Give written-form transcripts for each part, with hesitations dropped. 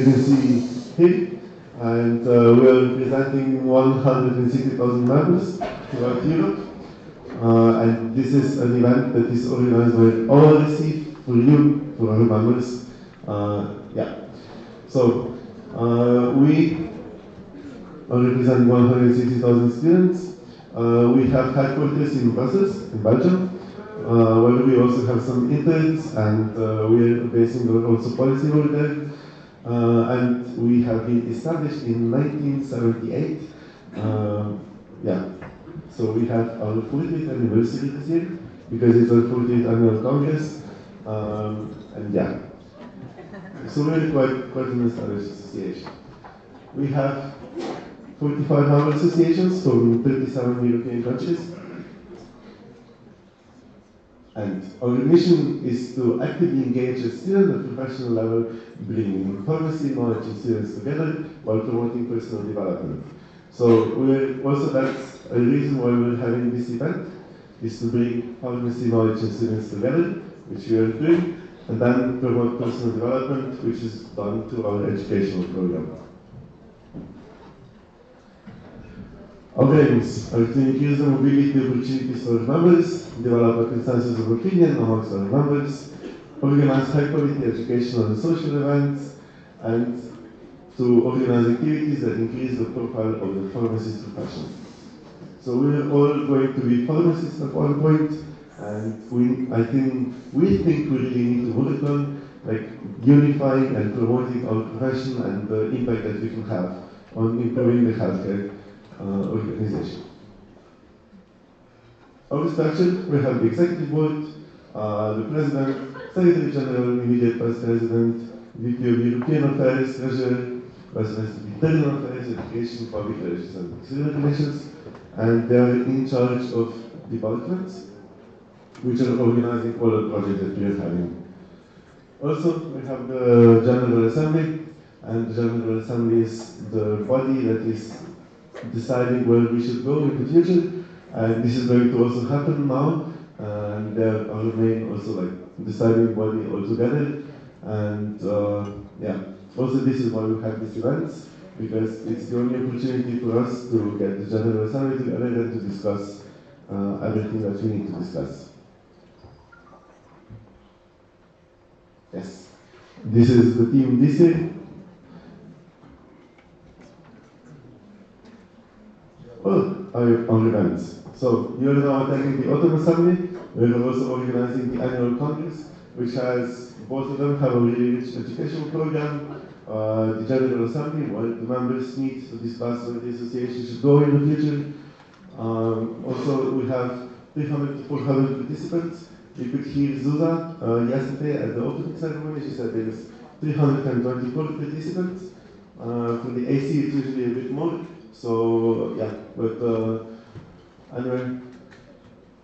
can see here. And we are representing 160,000 members throughout Europe. And this is an event that is organized by ORC for you, for our members. So we are representing 160,000 students. We have headquarters in Brussels, in Belgium, where we also have some interns, and we are basing also policy over there. And we have been established in 1978. So we have our 40th anniversary this year, because it's our 40th annual Congress. So we're quite an established association. We have 45 member associations from 37 European countries. And our mission is to actively engage at student and professional level, bringing pharmacy, knowledge, and students together while promoting personal development. So that's a reason why we're having this event, is to bring pharmacy, knowledge, and students together, which we are doing, and then promote personal development, which is done through our educational program. Our aims are to increase the mobility opportunities for members, develop a consensus of opinion amongst our members, organize high-quality educational and social events, and to organize activities that increase the profile of the pharmacist profession. So we are all going to be pharmacists at one point, and we think we really need to work on unifying and promoting our profession and the impact that we can have on improving the healthcare organization. Our structure, we have the executive board, the president, secretary general, immediate vice president, VP of European Affairs, treasurer, vice president of internal affairs, education, public relations, and external relations, and they are in charge of departments, which are organizing all the projects that we are having. Also, we have the General Assembly, and the General Assembly is the body that is deciding where we should go in the future, and this is going to also happen now, and they are our main also deciding body altogether, and also this is why we have these events, because it's the only opportunity for us to get the General Assembly together and to discuss everything that we need to discuss. Yes, this is the team this year. Our events. So you are now attending the Autumn Assembly. We are also organizing the annual Congress, which has, both of them have a really rich educational program. The General Assembly, where the members meet to discuss where the association should go in the future. Also, we have 300 to 400 participants. You could hear Zuza yesterday at the opening ceremony. She said there is 324 participants. For the AC, it's usually a bit more. So anyway,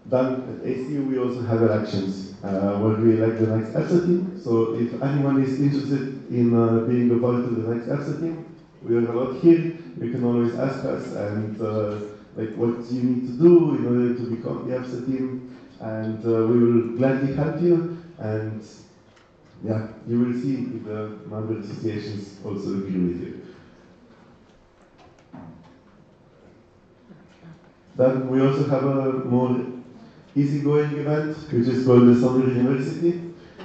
then at AC we also have elections where we elect the next EPSA team. So if anyone is interested in being a part of the next EPSA team, we are a lot here. You can always ask us and what you need to do in order to become the EPSA team, and we will gladly help you. And you will see if the member associations also agree with you. Then we also have a more easygoing event, which is called the Summer University.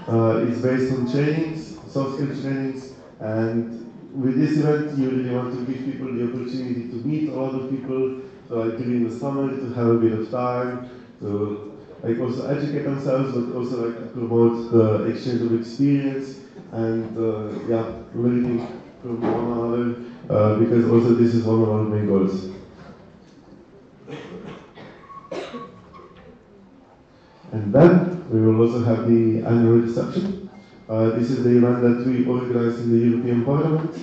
It's based on trainings, soft skill trainings, and with this event you really want to give people the opportunity to meet a lot of people, during the summer, to have a bit of time, to also educate themselves, but also to promote the exchange of experience and learning from one another, because also this is one of our main goals. And then we will also have the annual reception. This is the event that we organized in the European Parliament.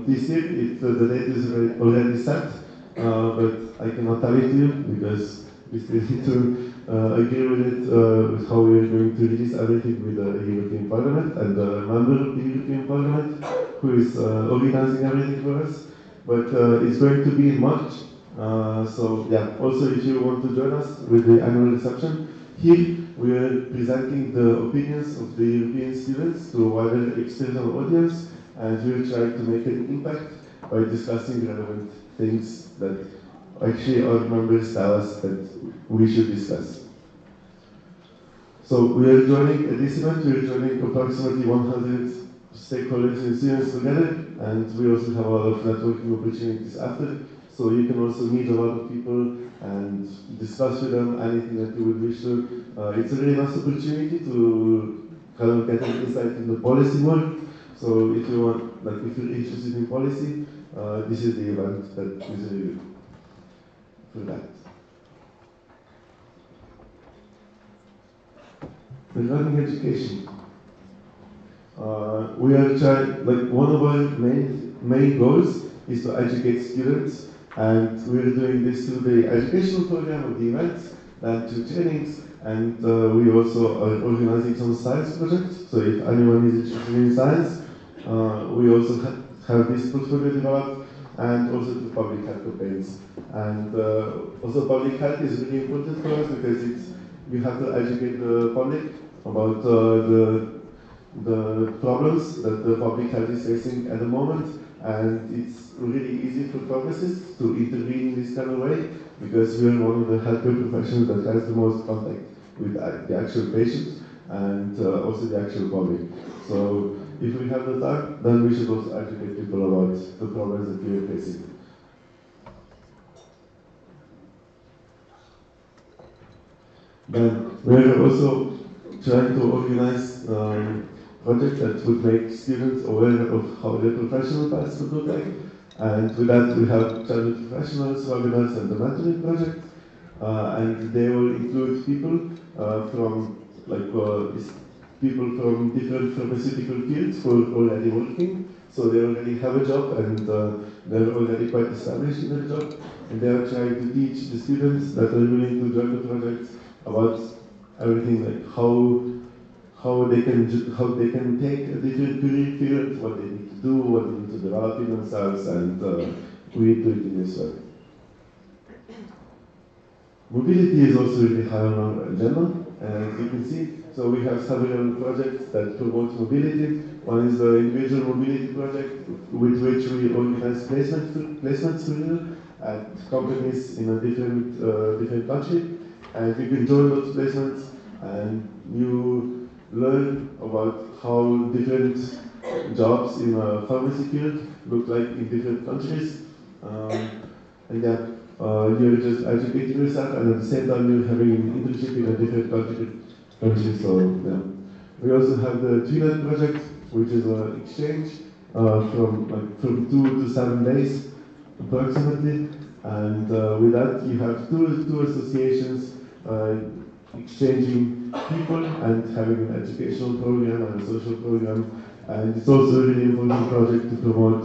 This year, the date is already set, but I cannot tell it to you because we still need to agree with it, with how we are going to release everything with the European Parliament and the member of the European Parliament who is organizing everything for us. But it's going to be in March. Also if you want to join us with the annual reception, here we are presenting the opinions of the European students to a wider external audience, and we'll try to make an impact by discussing relevant things that actually our members tell us that we should discuss. So we are joining at this event, we are joining approximately 100 stakeholders and students together, and we also have a lot of networking opportunities after. So you can also meet a lot of people and discuss with them anything that you would wish to. It's a really nice opportunity to kind of get an insight in the policy world. So if you want, like if you're interested in policy, this is the event that is really good for that. Regarding education, we are trying, like one of our main goals is to educate students, and we're doing this through the educational program of the events, and through trainings, and we also are organizing some science projects. So if anyone is interested in science, we also have this portfolio developed, and also the public health campaigns. And also public health is really important for us because you have to educate the public about the problems that the public health is facing at the moment, and it's really easy for pharmacists to intervene in this kind of way because we are one of the healthcare professions that has the most contact with the actual patient and also the actual public. So if we have the time, then we should also educate people about the problems that we are facing. Then we are also trying to organize projects that would make students aware of how their professional paths would look like. And with that, we have child professionals, webinars, and the mentoring project. And they will include people people from different pharmaceutical fields who are already working. So they already have a job and they're already quite established in their job. And they are trying to teach the students that are willing to join the project about everything, like how they can take a different career field, what they need to do, what they need to develop in themselves, and we do it in this way. Mobility is also really high on our agenda, as you can see. So we have several projects that promote mobility. One is the individual mobility project, with which we organize placements for you at companies in a different country. And you can join those placements and you learn about how different jobs in a pharmacy field look like in different countries. And yeah, you're just educating yourself, and at the same time you're having an internship in a different country. So yeah. We also have the TreeNet project, which is an exchange from 2 to 7 days approximately. And with that, you have two associations exchanging people and having an educational program and a social program. And it's also a really important project to promote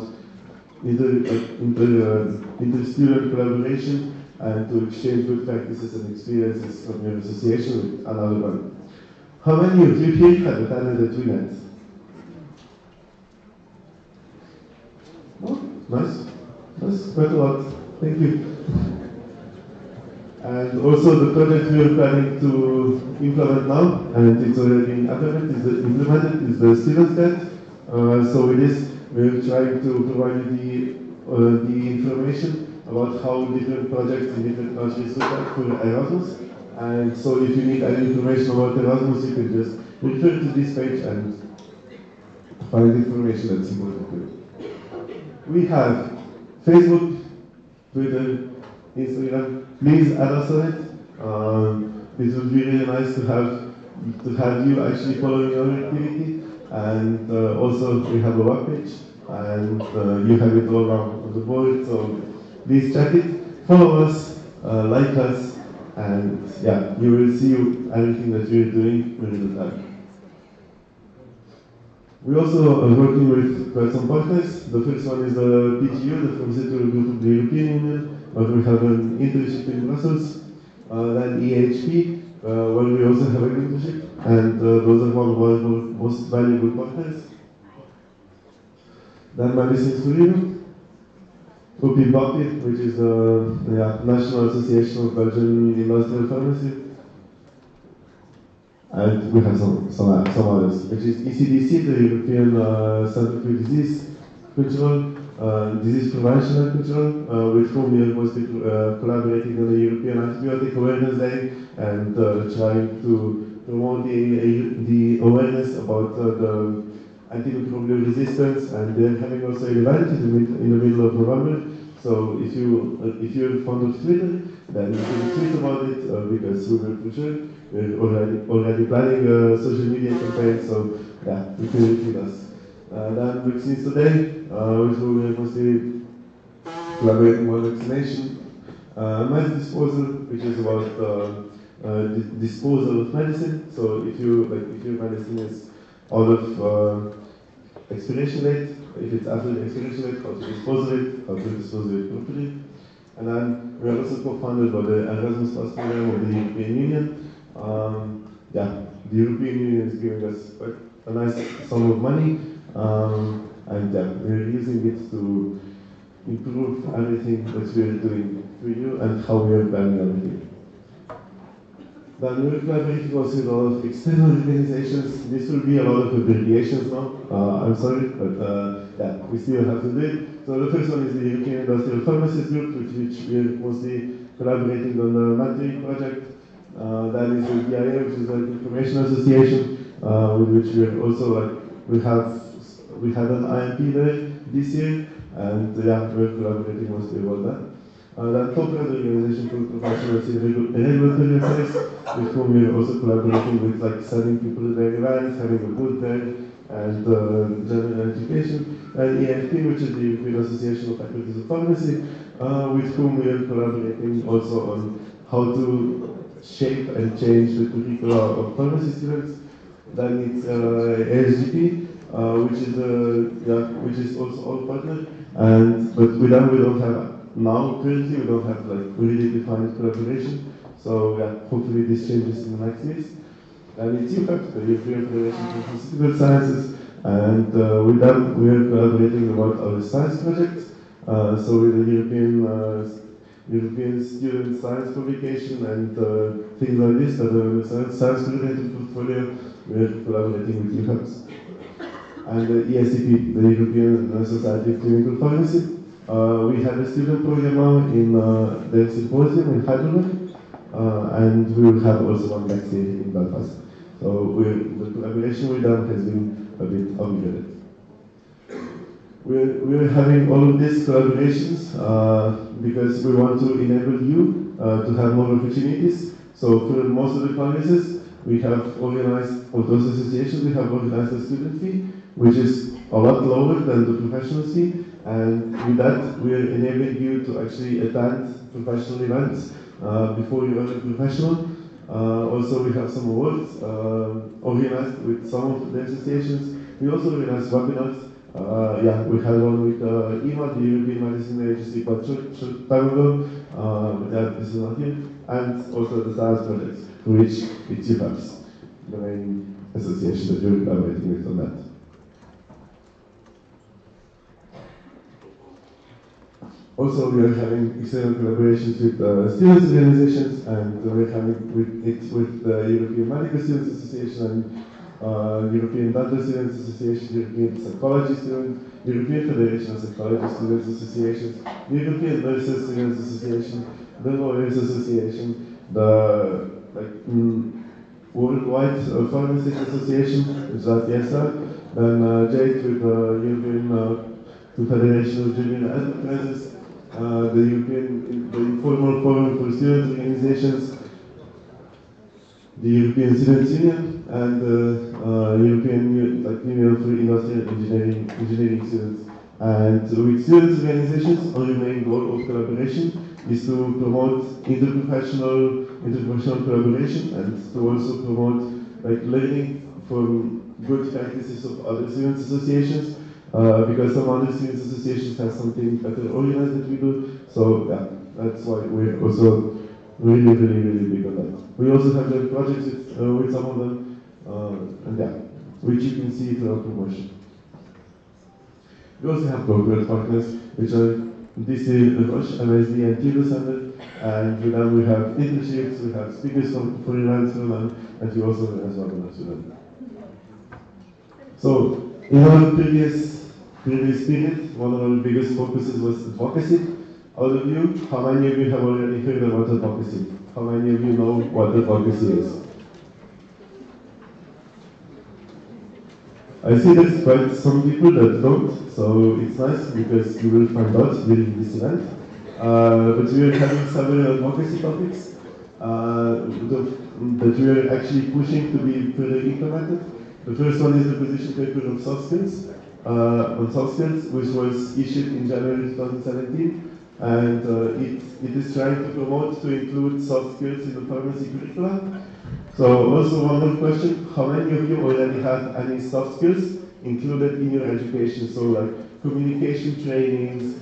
inter-student collaboration and to exchange good practices and experiences from your association with another one. How many of you here have attended the TreeNet? Oh, nice. That's quite a lot. Thank you. And also the project we are planning to implement now, and it's already implemented, is the Student Guide. So with this, we're trying to provide you the information about how different projects in different countries look like for Erasmus. And so if you need any information about Erasmus, you can just refer to this page and find information that's important to you. We have Facebook, Twitter, Instagram. Please add us on it. This would be really nice to have you actually following our activity. And also we have a webpage, and you have it all around on the board. So please check it, follow us, like us, and yeah, you will see everything that we're doing within the time. We also are working with quite some partners. The first one is the PGU, the Pharmaceutical Group of the European Union, where we have an internship in Brussels. Then EHP, where we also have an internship, and those are one of our most valuable partners. Then Medicines for Europe, OPIPAPI, which is the National Association of Belgian Industrial Pharmacy. And we have some others, which is ECDC, the European Center for Disease Control, Disease Prevention and Control, with whom we are mostly collaborating on the European Antibiotic Awareness Day and trying to promote the awareness about the antimicrobial resistance, and they're having also an event in the middle of November. So if you're fond of Twitter, then you can tweet about it because we will for sure. We're already planning a social media campaign, so yeah, you can retweet us. Then vaccines today, which we will mostly collaborating on vaccination, mass disposal, which is about disposal of medicine. So if your medicine is out of expiration date, if it's after the expiration date, how to dispose of it, how to dispose of it properly. And then we are also co-funded by the Erasmus Plus program of the European Union. The European Union is giving us a nice sum of money, and we're using it to improve everything that we are doing for you and how we are planning everything. Then we're collaborating also with a lot of external organizations. This will be a lot of abbreviations now. I'm sorry, but we still have to do it. So the first one is the European Industrial Pharmacies Group, with which we are mostly collaborating on the Matri project. That is the DIA, which is an information association, with which we are also we had an IMP there this year, and we're collaborating mostly about that. Then TOPRA, the Organization for Professionals in Regulatory Affairs, with whom we are also collaborating with sending people to their events, having a booth there, and general education. And EFP, which is the European Association of Faculties of Pharmacy, with whom we are collaborating also on how to shape and change the curricula of pharmacy students. Then it's ASGP, which is also our partner, but with them we don't have. Now, currently, we don't have really defined collaboration, so hopefully this changes in the next years. And it's EUCAP, the European Federation for Pharmaceutical Sciences, and with them we are collaborating about our science projects. So with the European Student Science Publication and things like this, that are in the science-related portfolio, we are collaborating with EUCAPs. And the ESCP, the European Society of Clinical Pharmacy. We have a student program now in the symposium in Heidelberg, and we will have also one next year in Belfast. So the collaboration with them has been a bit upgraded. We're having all of these collaborations because we want to enable you to have more opportunities. So for most of the congresses, we have organized, for those associations, we have organized a student fee, which is a lot lower than the professional fee. And with that, we are enabling you to actually attend professional events before you are a professional. Also, we have some awards organized with some of the associations. We also organize webinars. We had one with EMA, the European Medicine Agency, quite short time ago. But this is not here. And also the science projects, for which it's EPSA, the main association that you're collaborating with on that. Also, we are having external collaborations with students' organizations, and we're having with the European Medical Students Association and European Dental Students Association, European Psychology Students, European Federation of Psychology Students Associations, the European Nurses Students Association, the Lawyers Association, the Worldwide Pharmacists Association, which is EPSA, then JATE with the European Federation of Junior Enterprises, the Informal Forum for Student Organizations, the European Students Union, and the European Union for Industrial Engineering Students. And with students' organizations, our main goal of collaboration is to promote interprofessional collaboration and to also promote learning from good practices of other students' associations. Because some other students' associations have something better organized than we do. So that's why we're also really big on that. We also have done projects with some of them, which you can see through our promotion. We also have corporate partners, which are DC, the Roche, MSD, and Kilo Center, And with them we have internships, we have speakers for events for them, and we also as well for them. So in our previous period, one of our biggest focuses was advocacy. Out of you, how many of you have already heard about advocacy? How many of you know what advocacy is? I see there's quite some people that don't, so it's nice because you will find out during this event. But we are having several advocacy topics that we are actually pushing to be further implemented. The first one is the position paper on soft skills, which was issued in January 2017. And it is trying to promote to include soft skills in the pharmacy curricula. So also one more question, how many of you already have any soft skills included in your education? So like communication trainings,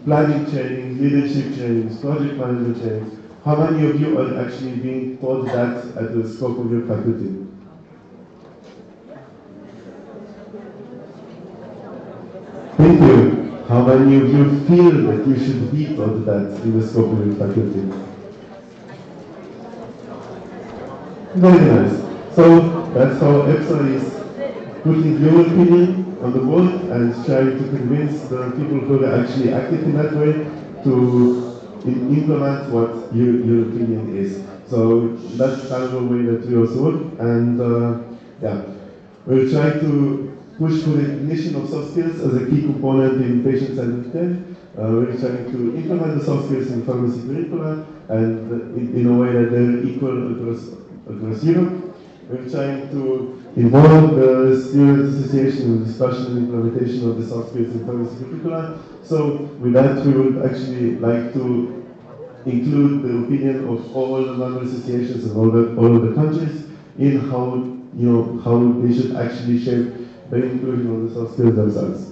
planning trainings, leadership trainings, project manager trainings. How many of you are actually being taught that at the scope of your faculty? Thank you. How many of you feel that you should be taught that in the scope of your faculty? Very nice. So that's how EPSA is putting your opinion on the board and trying to convince the people who are actually active in that way to implement what your opinion is. So that's kind of a way that we also work. And yeah, we're trying to push for the recognition of soft skills as a key component in patient-centered care. We're trying to implement the soft skills in pharmacy curricula and in a way that they're equal across Europe. We're trying to involve the student association in discussion and implementation of the soft skills in pharmacy curricula. So with that, we would actually like to include the opinion of all the member associations and all of the countries in how they should actually shape the inclusion of the soft skills themselves.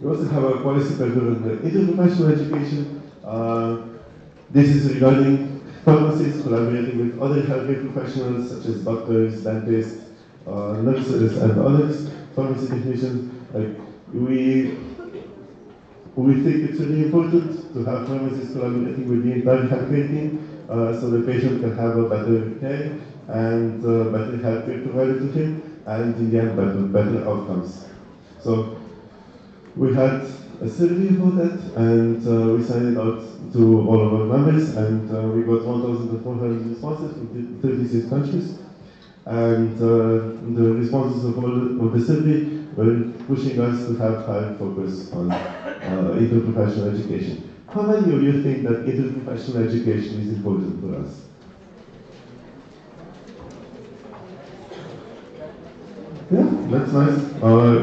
We also have a policy paper on the interprofessional education. This is regarding pharmacists collaborating with other healthcare professionals such as doctors, dentists, nurses, and others, pharmacy technicians. We think it's really important to have pharmacists collaborating with the entire healthcare team so the patient can have a better care and better healthcare provided to him, and in the end, better outcomes. So we had a survey about that, and we sent it out to all of our members, and we got 1,400 responses from 36 countries. And the responses of all of the survey were pushing us to have higher focus on interprofessional education. How many of you think that interprofessional education is important for us? Yeah, that's nice.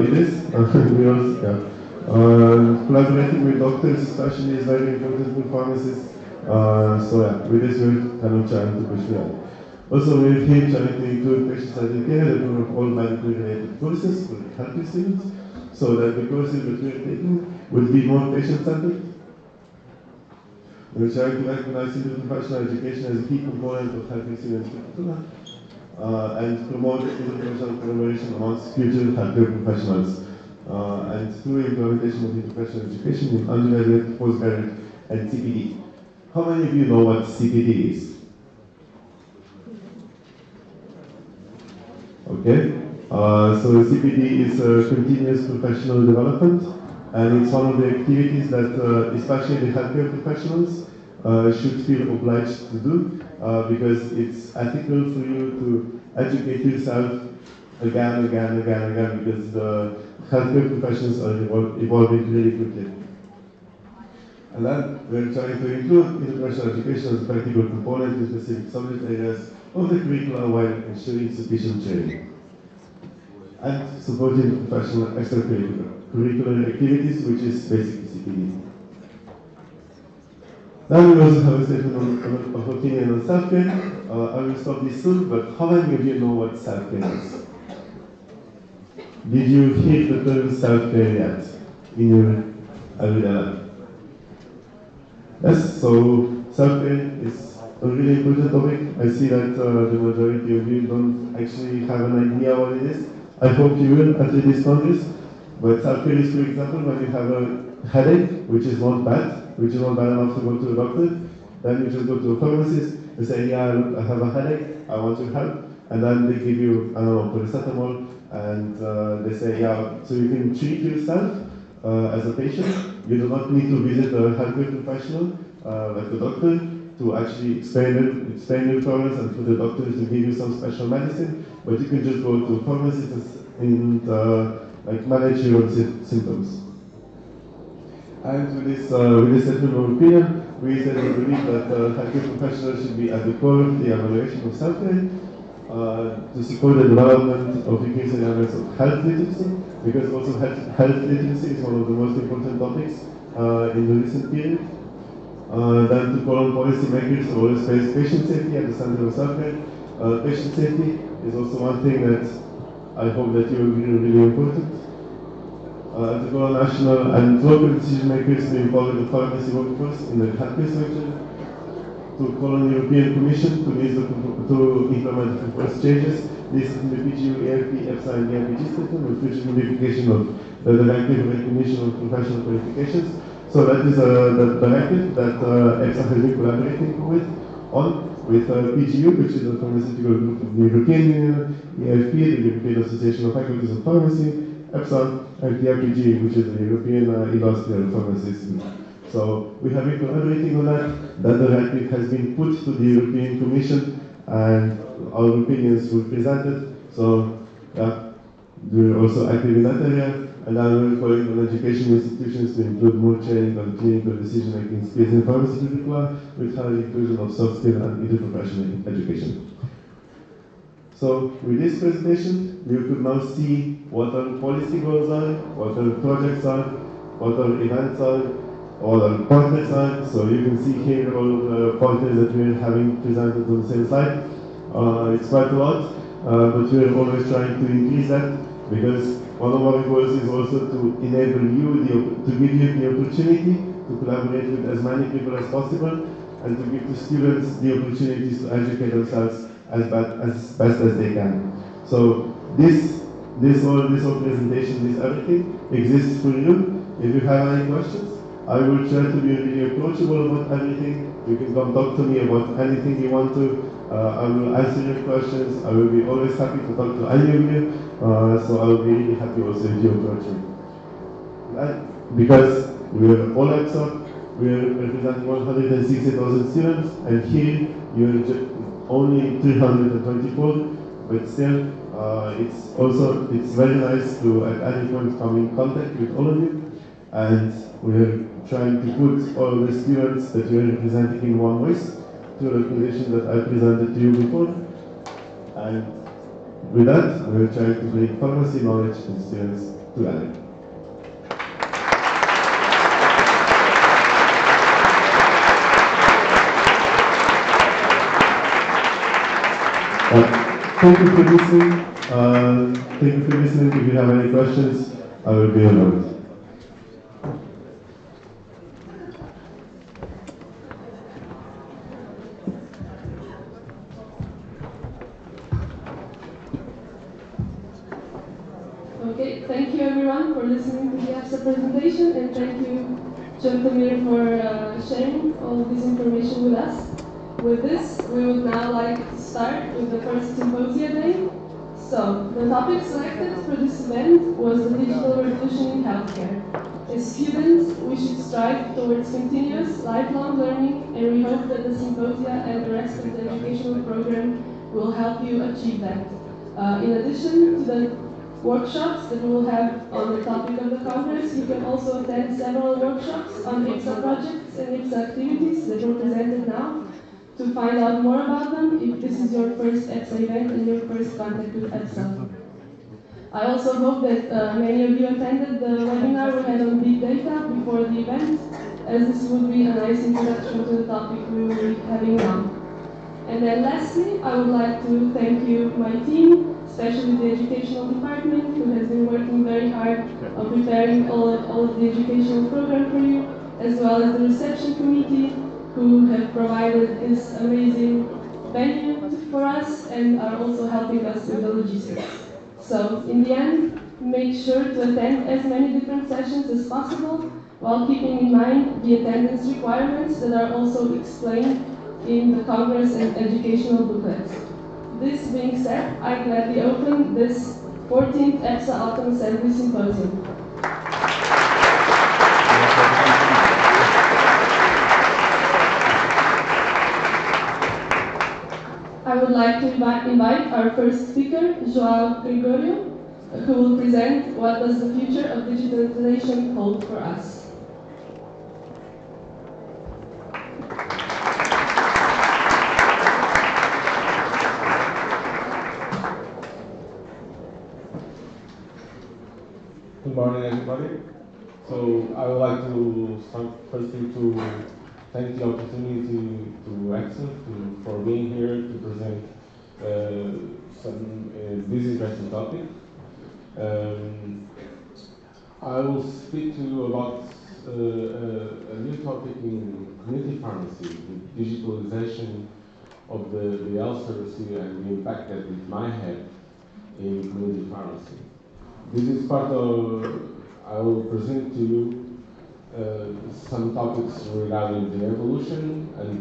It is. We also, yeah. Collaborating with doctors especially is very important for pharmacists. So yeah, with this we're kind of trying to push that. Also, we're here trying to include patient-centered care that are all medically related courses for healthcare students, so that the courses that we're taking will be more patient-centered. We're trying to recognize interprofessional education as a key component of healthcare students' curricula. And promote interprofessional collaboration amongst future healthcare professionals. And through implementation of interprofessional education in undergraduate, postgraduate, and CPD. How many of you know what CPD is? Okay. So CPD is a continuous professional development, and it's one of the activities that especially the healthcare professionals should feel obliged to do. Because it's ethical for you to educate yourself again, because the healthcare professions are evolving really quickly. And then we're trying to include interprofessional education as a practical component in specific subject areas of the curricula while ensuring sufficient training. And supporting professional extracurricular activities, which is basically CPD. Then we also have a statement of opinion on self-care. I will stop this soon, but how many of you know what self-care is? Did you hear the term self-care yet in your everyday life? Yes, so self-care is a really important topic. I see that the majority of you don't actually have an idea what it is. I hope you will after this Congress. But self-care is, for example, when you have a headache, which is not bad enough to go to a doctor, then you just go to a pharmacist, you say, yeah, look, I have a headache, I want your help, and then they give you, I don't know, paracetamol, and they say, yeah, so you can treat yourself as a patient. You do not need to visit a healthcare professional, like a doctor, to actually explain your problems and for the doctor to give you some special medicine, but you can just go to a pharmacist and like manage your own symptoms. And with this statement of opinion, we said we believe that healthcare professionals should be at the core of the evaluation of self-care to support the development of increasing awareness of health literacy, because also health literacy is one of the most important topics in the recent period. Then to call on policymakers to always place patient safety at the center of self-care. Patient safety is also one thing that I hope that you will agree really important. To call on national and local decision makers to involve the pharmacy workforce in the healthcare sector. To call on the European Commission to implement the proposed changes listed in the PGU, ERP, EPSA and ERPG system with future modification of the directive recognition of professional qualifications. So that is the directive that EPSA has been collaborating with PGU, which is a pharmaceutical group of the European Union, EFP, the European Association of Faculties of Pharmacy, EPSA, and the EPG, which is the European Industrial Pharmacists Group. So we have been collaborating on that. That directive has been put to the European Commission, and our opinions were presented. So yeah, we're also active in that area. And now we're calling on educational institutions to include more training on clinical decision-making skills in pharmaceutical law, with higher inclusion of soft skill and interprofessional education. So with this presentation, you could now see what our policy goals are, what our projects are, what our events are, what our partners are. So you can see here all the partners that we're having presented on the same slide. It's quite a lot, but we're always trying to increase that, because one of our goals is also to enable you, to give you the opportunity to collaborate with as many people as possible, and to give the students the opportunities to educate themselves as best as they can. So this whole presentation, this everything exists for you. If you have any questions, I will try to be really approachable about everything. You can come talk to me about anything you want to. I will answer your questions. I will be always happy to talk to any of you. So I will be really happy also if you approach me. Because we are all EPSA, we are representing 160,000 students, and here you are only 324, but still it's very nice to at any point come in contact with all of you, and we are trying to put all the students that we are representing in one voice through the conditions that I presented to you before. And with that, we are trying to bring pharmacy knowledge and students together. Thank you for listening. If you have any questions, I will be around. Okay, thank you everyone for listening to the EPSA presentation, and thank you, Chantamir, for sharing all this information with us. With this, we would now like to start with the first symposia day. So, the topic selected for this event was the digital revolution in healthcare. As students, we should strive towards continuous, lifelong learning, and we hope that the symposia and the rest of the educational program will help you achieve that. In addition to the workshops that we will have on the topic of the Congress, you can also attend several workshops on EPSA projects and EPSA activities that were presented now. To find out more about them, if this is your first EPSA event and your first contact with EPSA. I also hope that many of you attended the webinar we had on big data before the event, as this would be a nice introduction to the topic we will be having now. And then lastly, I would like to thank you, my team, especially the educational department, who has been working very hard on preparing all of the educational program for you, as well as the reception committee, who have provided this amazing venue for us and are also helping us with the logistics. So, in the end, make sure to attend as many different sessions as possible while keeping in mind the attendance requirements that are also explained in the Congress and educational booklets. This being said, I gladly open this 14th EPSA Autumn Assembly Symposium. I would like to invite our first speaker, João Gregorio, who will present what does the future of digitalization hold for us. Good morning, everybody. So I would like to start firstly to thank the opportunity to EPSA for being here to present this interesting topic. I will speak to you about a new topic in community pharmacy, the digitalization of the health service and the impact that it might have in community pharmacy. This is part of, I will present to you some topics regarding the evolution and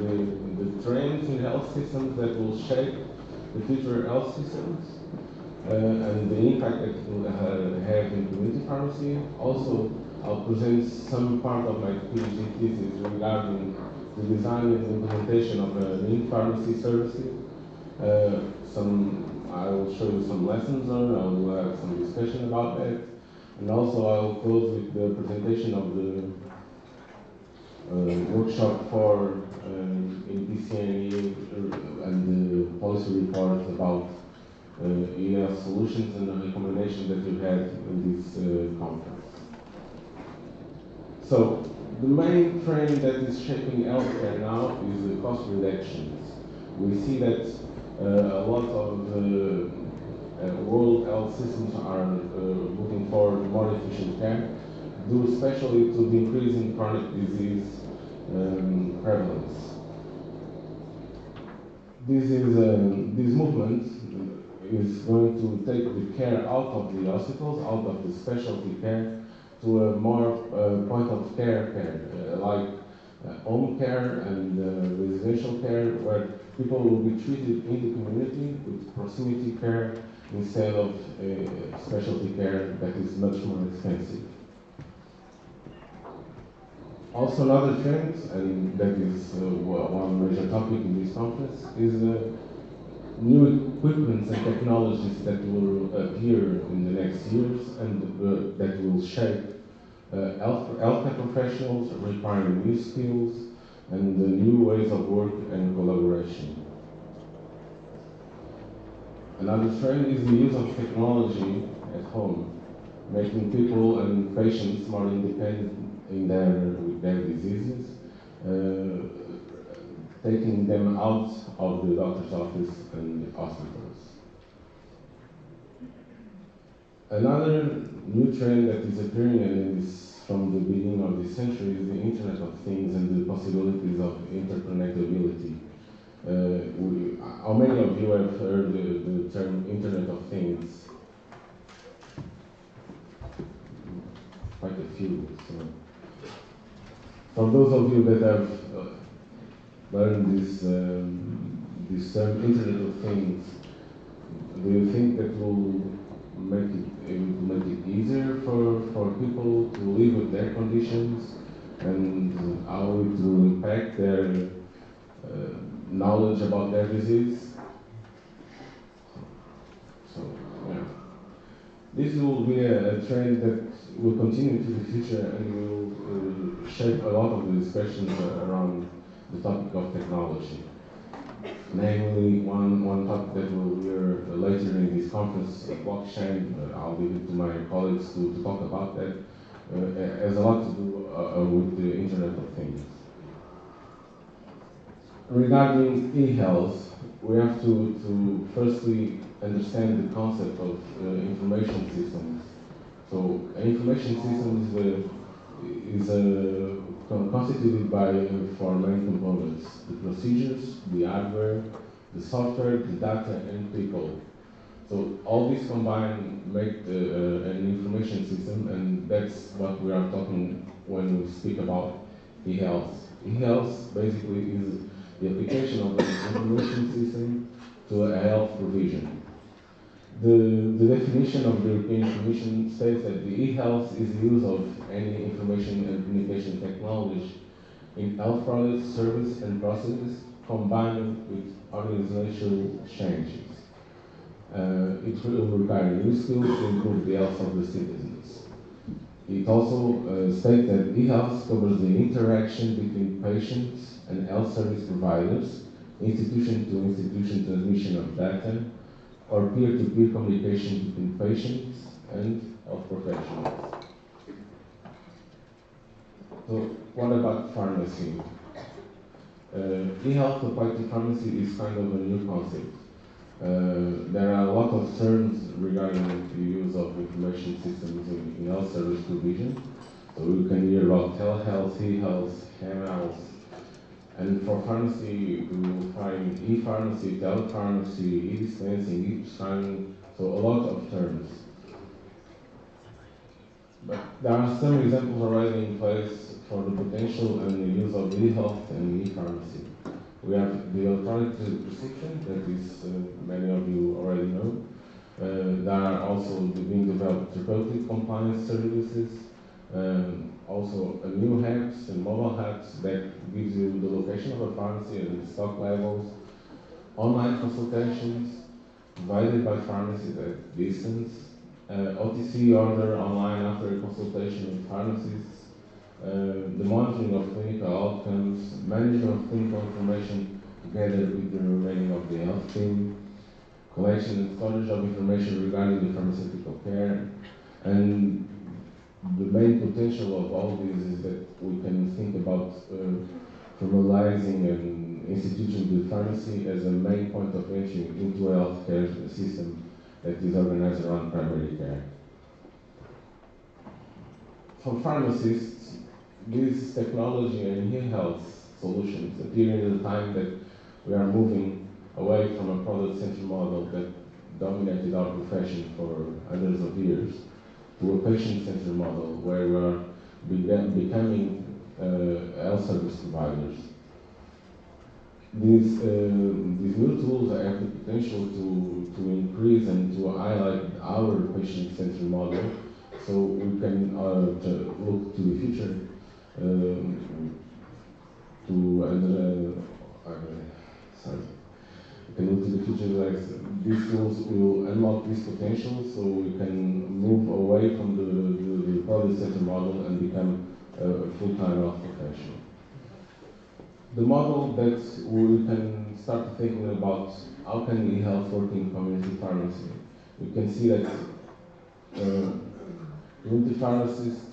the trends in health systems that will shape the future health systems and the impact that it will have in community pharmacy. Also, I'll present some part of my PhD thesis regarding the design and implementation of an in-pharmacy services. I will show you some lessons learned, I will have some discussion about that, and also I will close with the presentation of the workshop for EPSA and the policy report about e-health solutions and the recommendation that you had in this conference. So, the main trend that is shaping healthcare now is the cost reductions. We see that a lot of world health systems are looking for more efficient care, due especially to the increase in chronic disease prevalence. This movement is going to take the care out of the hospitals, out of the specialty care, to a more point-of-care care, like home care and residential care, where people will be treated in the community with proximity care instead of specialty care that is much more expensive. Also, another trend, and that is one major topic in this conference, is new equipments and technologies that will appear in the next years and that will shape healthcare professionals requiring new skills and the new ways of work and collaboration. Another trend is the use of technology at home, making people and patients more independent with their diseases, taking them out of the doctor's office and hospitals. Another new trend that is appearing and is from the beginning of this century is the Internet of Things and the possibilities of interconnectability. How many of you have heard the term Internet of Things? Quite a few. So. For those of you that have learned this term Internet of Things, do you think that will make it easier for people to live with their conditions and how it will impact their knowledge about their disease? So, yeah. This will be a trend that will continue into the future and will shape a lot of the discussions around the topic of technology. Namely, one topic that we'll hear later in this conference, blockchain. I'll leave it to my colleagues to talk about that. Has a lot to do with the Internet of Things. Regarding e-health, we have to firstly understand the concept of information systems. So, an information system is constituted by four main components: the procedures, the hardware, the software, the data, and people. So all these combined make an information system, and that's what we are talking when we speak about e-health. E-health basically is the application of an information system to a health provision. The definition of the European Commission states that the e-health is the use of any information and communication technology in health products, services, and processes combined with organizational changes. It will require new skills to improve the health of the citizens. It also states that e-health covers the interaction between patients and health service providers, institution-to-institution transmission of data, or peer-to-peer communication between patients and health professionals. So, what about pharmacy? E-health applied to pharmacy is kind of a new concept. There are a lot of terms regarding the use of information systems in health service provision. So we can hear about telehealth, e-health, m-health. And for pharmacy, we will find e-pharmacy, telepharmacy, e-dispensing, e-prescribing, so a lot of terms. But there are some examples already in place for the potential and the use of e-health and e-pharmacy. We have the electronic prescription, that is, many of you already know. There are also being developed therapeutic compliance services, also a new apps and mobile apps that gives you the location of a pharmacy and the stock levels, online consultations provided by pharmacies at distance, OTC order online after a consultation with pharmacists, the monitoring of clinical outcomes, management of clinical information together with the remaining of the health team, collection and storage of information regarding the pharmaceutical care, and the main potential of all this is that we can think about formalizing and instituting the pharmacy as a main point of entry into a healthcare system that is organized around primary care. For pharmacists, this technology and e-health solutions appear in the time that we are moving away from a product-centered model that dominated our profession for hundreds of years to a patient-centered model where we are becoming health service providers. These new tools have the potential to increase and to highlight our patient-centered model, so we can look to the future we can look to the future like these tools will unlock this potential, so we can move away from the product-centered model and become a full-time health professional. The model that we can start thinking about how can e-health work in community pharmacy. We can see that community pharmacists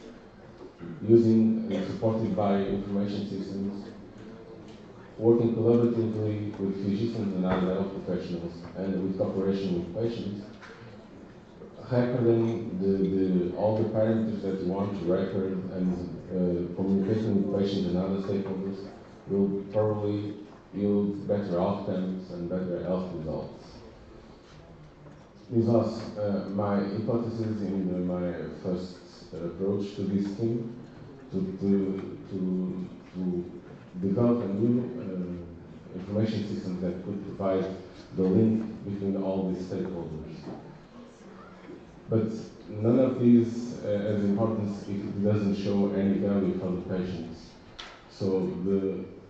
using and supported by information systems, working collaboratively with physicians and other health professionals and with cooperation with patients, recording all the parameters that you want to record and communicating with patients and other stakeholders will probably yield better outcomes and better health results. This was my hypothesis in my first approach to this theme, to develop a new information system that could provide the link between all these stakeholders. But none of these has importance if it doesn't show any value for the patients. So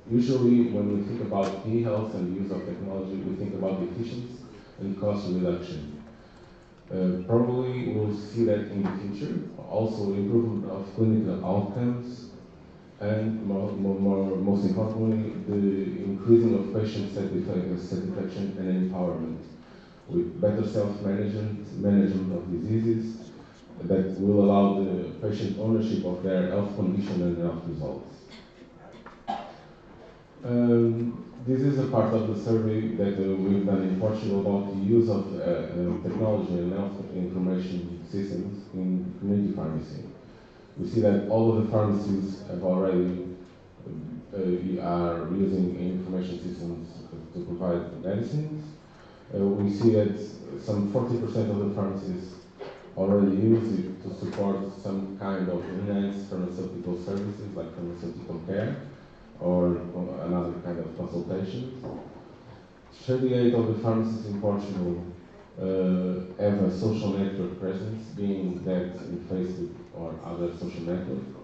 usually when we think about e-health and the use of technology, we think about efficiency and cost reduction. Probably we'll see that in the future. Also improvement of clinical outcomes, and most importantly, the increasing of patient satisfaction and empowerment with better management of diseases that will allow the patient ownership of their health condition and health results. This is a part of the survey that we've done in Portugal about the use of technology and health information systems in community pharmacy. We see that all of the pharmacies have already are using information systems to provide medicines. We see that some 40% of the pharmacies already use it to support some kind of enhanced pharmaceutical services like pharmaceutical care or another kind of consultations. 38 of the pharmacies in Portugal have a social network presence, being that in Facebook or other social networks.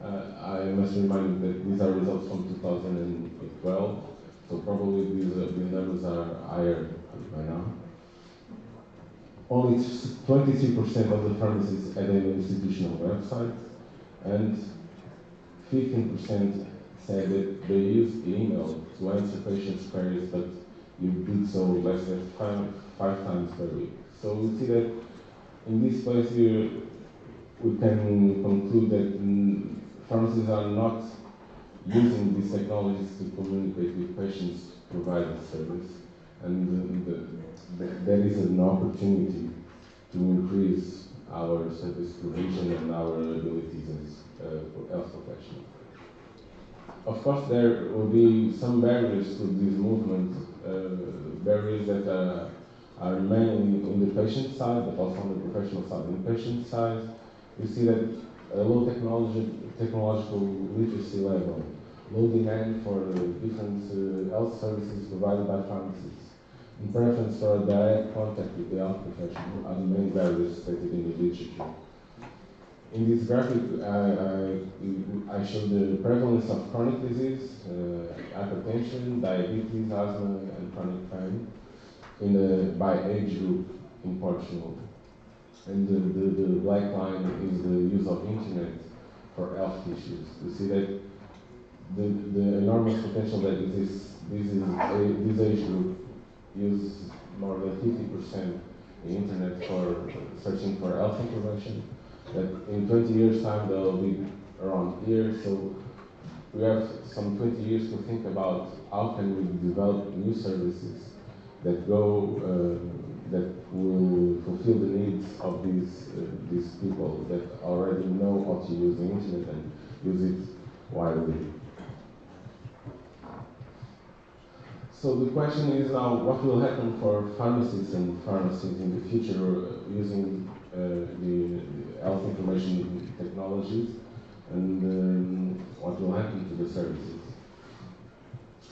I must remind you that these are results from 2012, so probably these numbers are higher by now. Only 23% of the pharmacies had an institutional website, and 15% said that they used email to answer patients' queries, but you did so less than five times per week. So we see that in this place here, we can conclude that pharmacies are not using these technologies to communicate with patients to provide the service, and there is an opportunity to increase our service provision and our abilities as health professionals. Of course, there will be some barriers to this movement, barriers that are mainly on the patient side, but also on the professional side. On the patient side, we see that a low technological literacy level, low demand for different health services provided by pharmacies, in preference for a direct contact with the health professional are the main barriers stated in the literature. In this graphic, I show the prevalence of chronic disease, hypertension, diabetes, asthma, and chronic pain by age group in Portugal. And the black line is the use of internet for health issues. You see that the enormous potential that exists. This age group use more than 50% the internet for searching for health information. That in 20 years' time they'll be around here. So we have some 20 years to think about how can we develop new services that that will fulfill the needs of these people that already know how to use the internet and use it widely. So the question is now, what will happen for pharmacists and pharmacies in the future using the health information technologies, and what will happen to the services?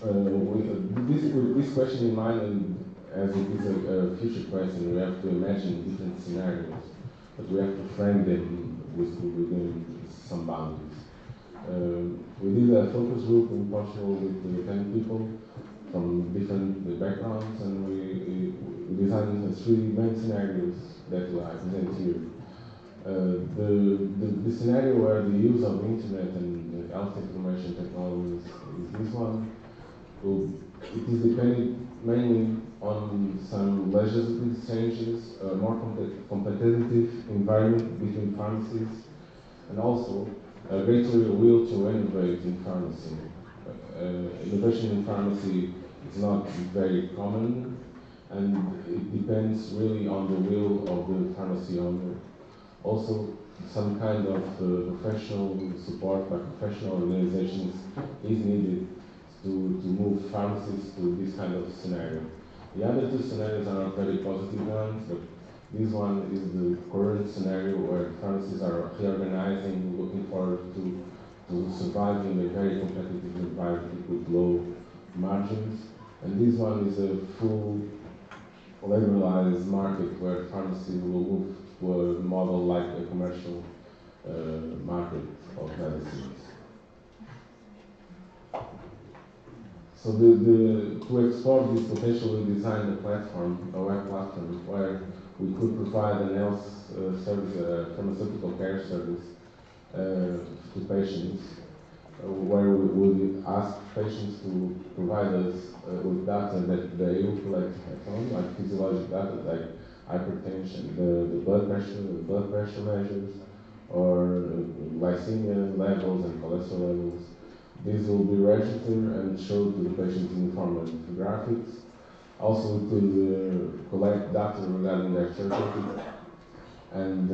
With this question in mind, and as it is a future question, we have to imagine different scenarios, but we have to frame them within some boundaries. We did a focus group in Portugal with 10 people from different backgrounds, and we designed 3 main scenarios that I present here. The scenario where the use of internet and health information technologies is this one. It is dependent mainly on some legislative changes, a more competitive environment between pharmacies, and also a greater will to innovate in pharmacy. Innovation in pharmacy is not very common, and it depends really on the will of the pharmacy owner. Also, some kind of professional support by professional organizations is needed to move pharmacies to this kind of scenario. The other 2 scenarios are not very positive ones, but this one is the current scenario where pharmacies are reorganizing, looking forward to survive in a very competitive environment with low margins. And this one is a full liberalized market where pharmacy will move to a model like a commercial market of medicines. So to explore this potential, we designed a web platform, where we could provide an health service, a pharmaceutical care service to patients, where we would ask patients to provide us with data that they will collect at home, like physiologic data, like hypertension, the blood pressure measures, or glycemia levels and cholesterol levels. These will be registered and showed to the patients in the form of graphics. Also, we could collect data regarding their therapy, and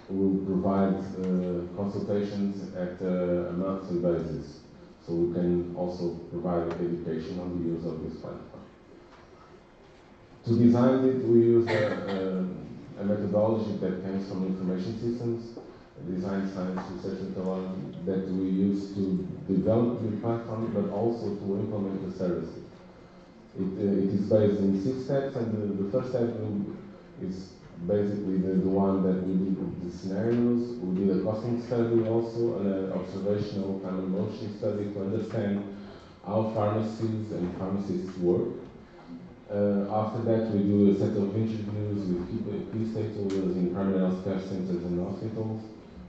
we'll provide consultations at a monthly basis. So we can also provide education on the use of this platform. To design it, we use a methodology that comes from information systems, design science research methodology that we use to develop the platform, but also to implement the services. It is based in 6 steps, and the first step is basically the one that we did with the scenarios. We did a costing study also, and an observational time and motion study to understand how pharmacies and pharmacists work. After that, we do a set of interviews with key stakeholders in primary healthcare centers and hospitals.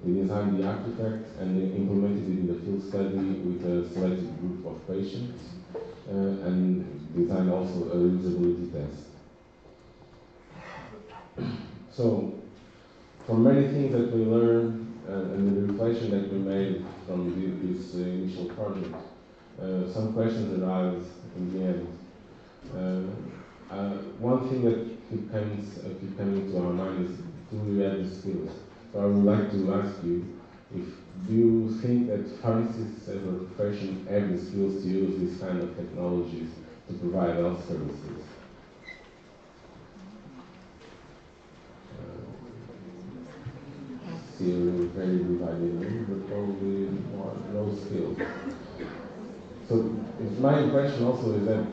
We designed the artifact and implemented it in the field study with a selected group of patients, and designed also a usability test. So, from many things that we learned and the reflection that we made from this initial project, some questions arise in the end. One thing that keep coming to our mind is, do we have the skills? So I would like to ask you, do you think that pharmacists as a profession have the skills to use this kind of technologies to provide health services? Still very divided, but probably no skills. So my impression also is that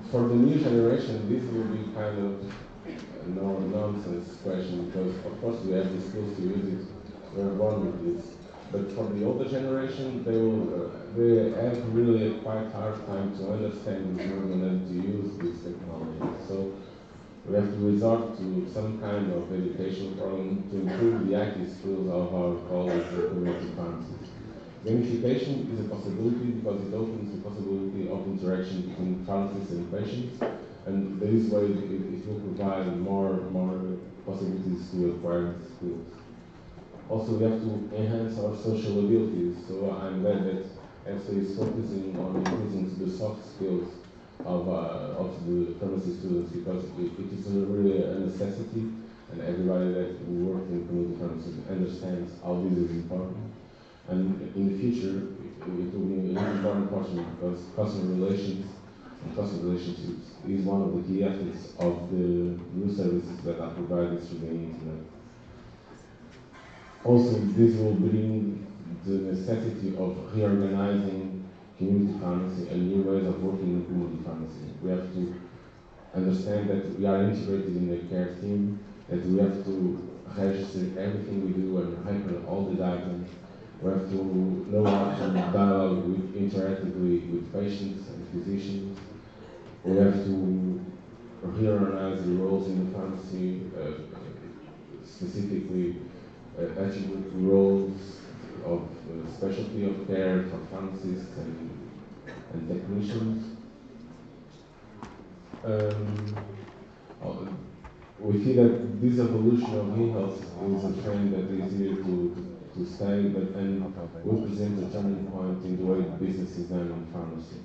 for the new generation, this will be kind of no nonsense question, because of course we have the skills to use it. We are born with this. But for the older generation, they have really a quite hard time to understand this movement and to use this technology. So we have to resort to some kind of education program to improve the active skills of our colleagues and community pharmacists. Gamification is a possibility because it opens the possibility of interaction between pharmacists and patients, and this way it will provide more possibilities to acquire skills. Also, we have to enhance our social abilities, so I'm glad that EPSA is focusing on increasing the soft skills of the pharmacy students, because it is really a necessity, and everybody that works in community pharmacy understands how this is important. And in the future, it will be even more important because customer relations and customer relationships is one of the key aspects of the new services that are provided through the internet. Also, this will bring the necessity of reorganizing community pharmacy and new ways of working in community pharmacy. We have to understand that we are integrated in the care team, that we have to register everything we do and record all the data. We have to know how to dialogue interactively with patients and physicians. We have to reorganize the roles in the pharmacy, specifically attribute roles of specialty of care for pharmacists and technicians. We see that this evolution of e-health is a trend that is here to stay, and will present a turning point in the way business is done in pharmacy.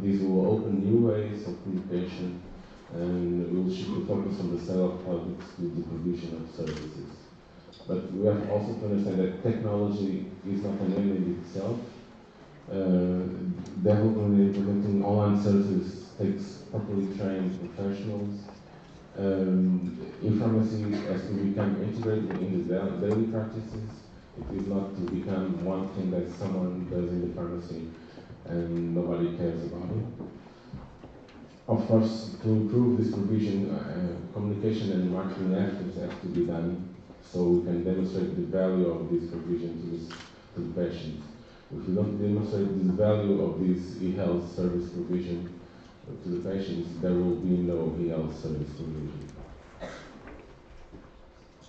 This will open new ways of communication, and will shift the focus from the sale of products to the provision of services. But we have also to understand that technology is not an end in itself. Developing and implementing online services takes properly trained professionals. E-pharmacy has to become integrated in the daily practices. It is not to become one thing that someone does in the pharmacy and nobody cares about it. Of course, to improve this provision, communication and marketing efforts have to be done so we can demonstrate the value of this provision to the patients. If we don't demonstrate the value of this e-health service provision to the patients, there will be no e-health service provision.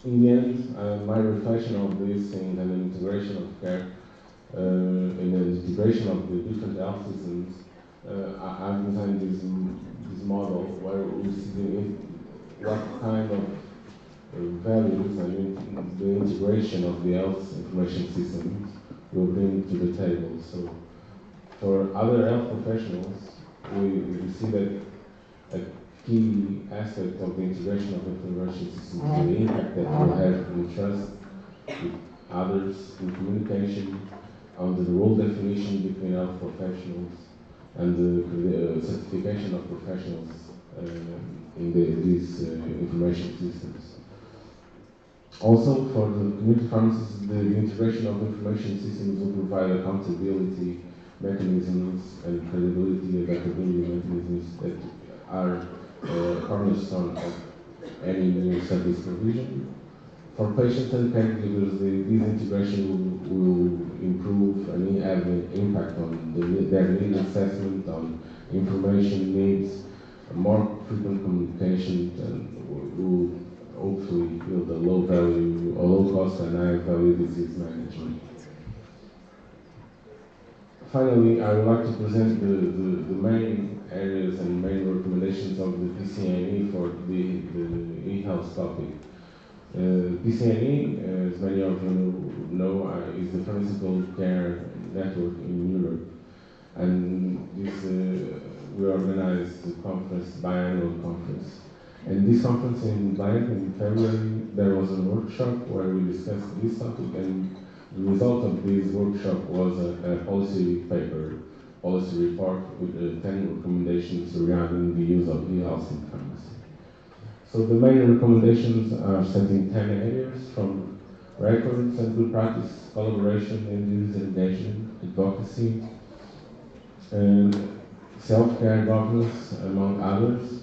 In the end, my reflection of these things and the integration of care, in the integration of the different health systems, I've designed this model where we see what kind of values and the integration of the health information systems will bring to the table. So for other health professionals, we see that a key aspect of the integration of information systems is the impact that will have in trust with others, in communication, on the role definition between health professionals, and the certification of professionals in these information systems. Also, for the community pharmacies, the integration of information systems will provide accountability mechanisms and credibility and accountability mechanisms that are cornerstone of any new service provision. For patients and caregivers, this integration will improve and have an impact on their need assessment, on information needs, more frequent communication, and will hopefully build a low value, or low cost and high value disease management. Finally, I would like to present the main areas and main recommendations of the PCNE for the e-health topic. PCNE, as many of you know, is the pharmaceutical care network in Europe. And this, we organized the conference, biannual conference. And this conference in Bayern in February, there was a workshop where we discussed this topic, and the result of this workshop was a policy paper, policy report with 10 recommendations regarding the use of e-health in pharmacy. So the main recommendations are set in 10 areas, from records and good practice, collaboration and user engagement, advocacy, and self-care governance, among others.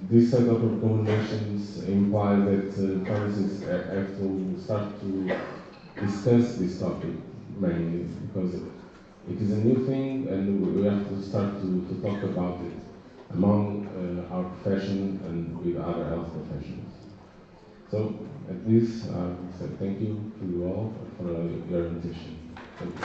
This set of recommendations imply that pharmacists have to start to discuss this topic mainly, because it is a new thing and we have to start to talk about it among our profession and with other health professionals. So at this, I would say thank you to you all for your attention. Thank you.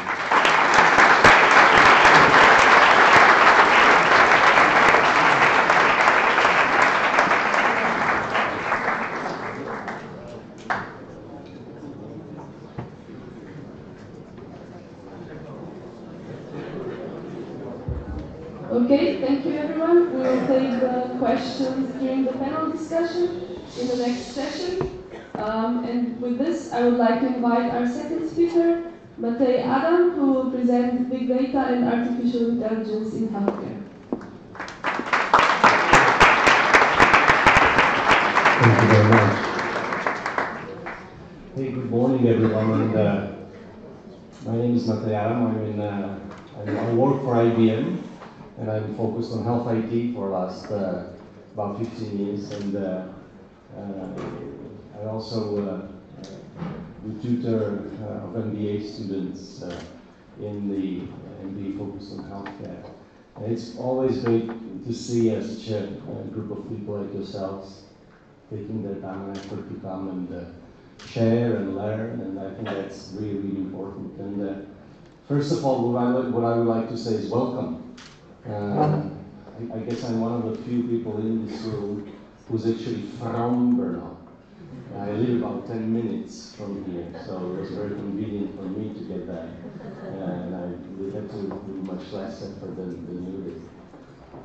Okay, thank you everyone. We will take the questions during the panel discussion in the next session. And with this, I would like to invite our second speaker, EPSA Autumn, who will present Big Data and Artificial Intelligence in Healthcare. Thank you very much. Hey, good morning everyone. And, my name is EPSA Autumn. I work for IBM. And I'm focused on health IT for the last about 15 years, and I also do tutor of MBA students in the MBA focused on healthcare. And it's always great to see such a group of people like yourselves taking their time and effort to come and share and learn, and I think that's really, really important. And first of all, what I would like to say is welcome. I guess I'm one of the few people in this room who's actually from Brno. I live about 10 minutes from here, so it was very convenient for me to get there. And I would have to do much less effort than you did.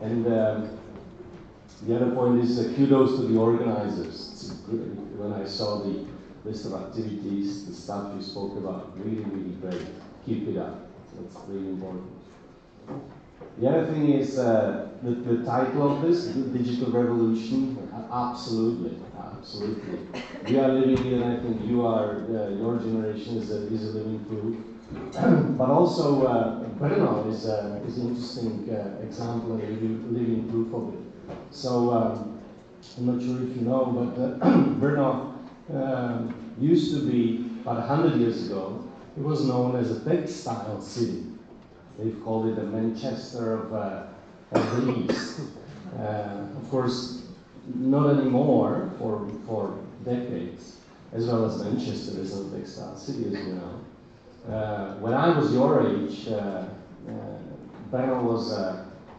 And the other point is kudos to the organizers. It's good. When I saw the list of activities, the stuff you spoke about, really, really great. Keep it up. That's really important. The other thing is the title of this, the digital revolution. Absolutely, absolutely. We are living in, I think you are, your generation is a living proof. But also, Brno is an interesting example and a living proof of it. So, I'm not sure if you know, but Brno used to be, about 100 years ago, it was known as a textile city. They've called it the Manchester of the East. Of course, not anymore for decades, as well as Manchester is a textile city, as you know. When I was your age, Brno was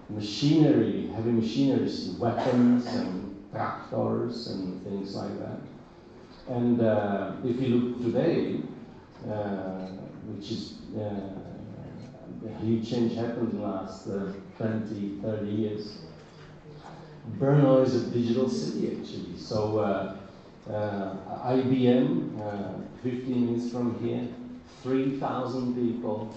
machinery, heavy machinery, weapons and tractors and things like that. And if you look today, which is a huge change happened in the last 20, 30 years. Brno is a digital city, actually. So IBM, 15 minutes from here, 3,000 people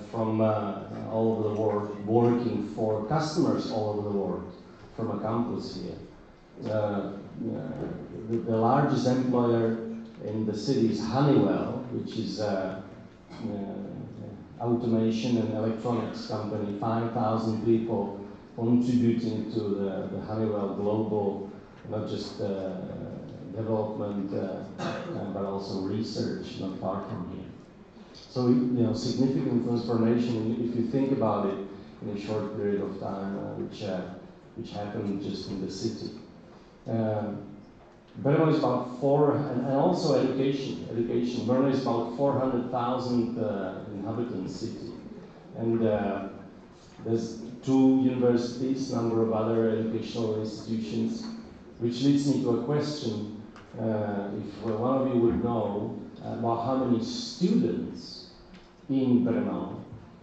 from all over the world working for customers all over the world. from a campus here. The largest employer in the city is Honeywell, which is automation and electronics company, 5,000 people contributing to the Honeywell global, not just development, but also research, not far from here. So, significant transformation, if you think about it, in a short period of time, which happened just in the city. Brno is about and also education. Brno is about 400,000 inhabitants city. And there's 2 universities, number of other educational institutions, which leads me to a question, if one of you would know about how many students in Brno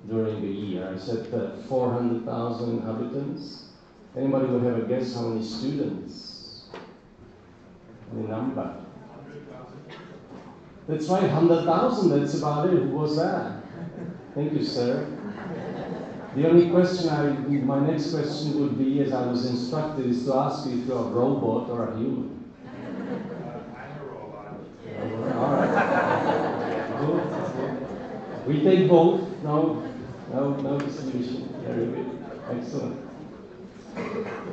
during the year. I said 400,000 inhabitants. Anybody would have a guess how many students? The number? That's right, 100,000, that's about it. Who was that? Thank you, sir. The only question my next question would be, as I was instructed, is to ask you if you're a robot or a human. I'm a robot. All right. Good. We take both. No distribution. Very good. Excellent.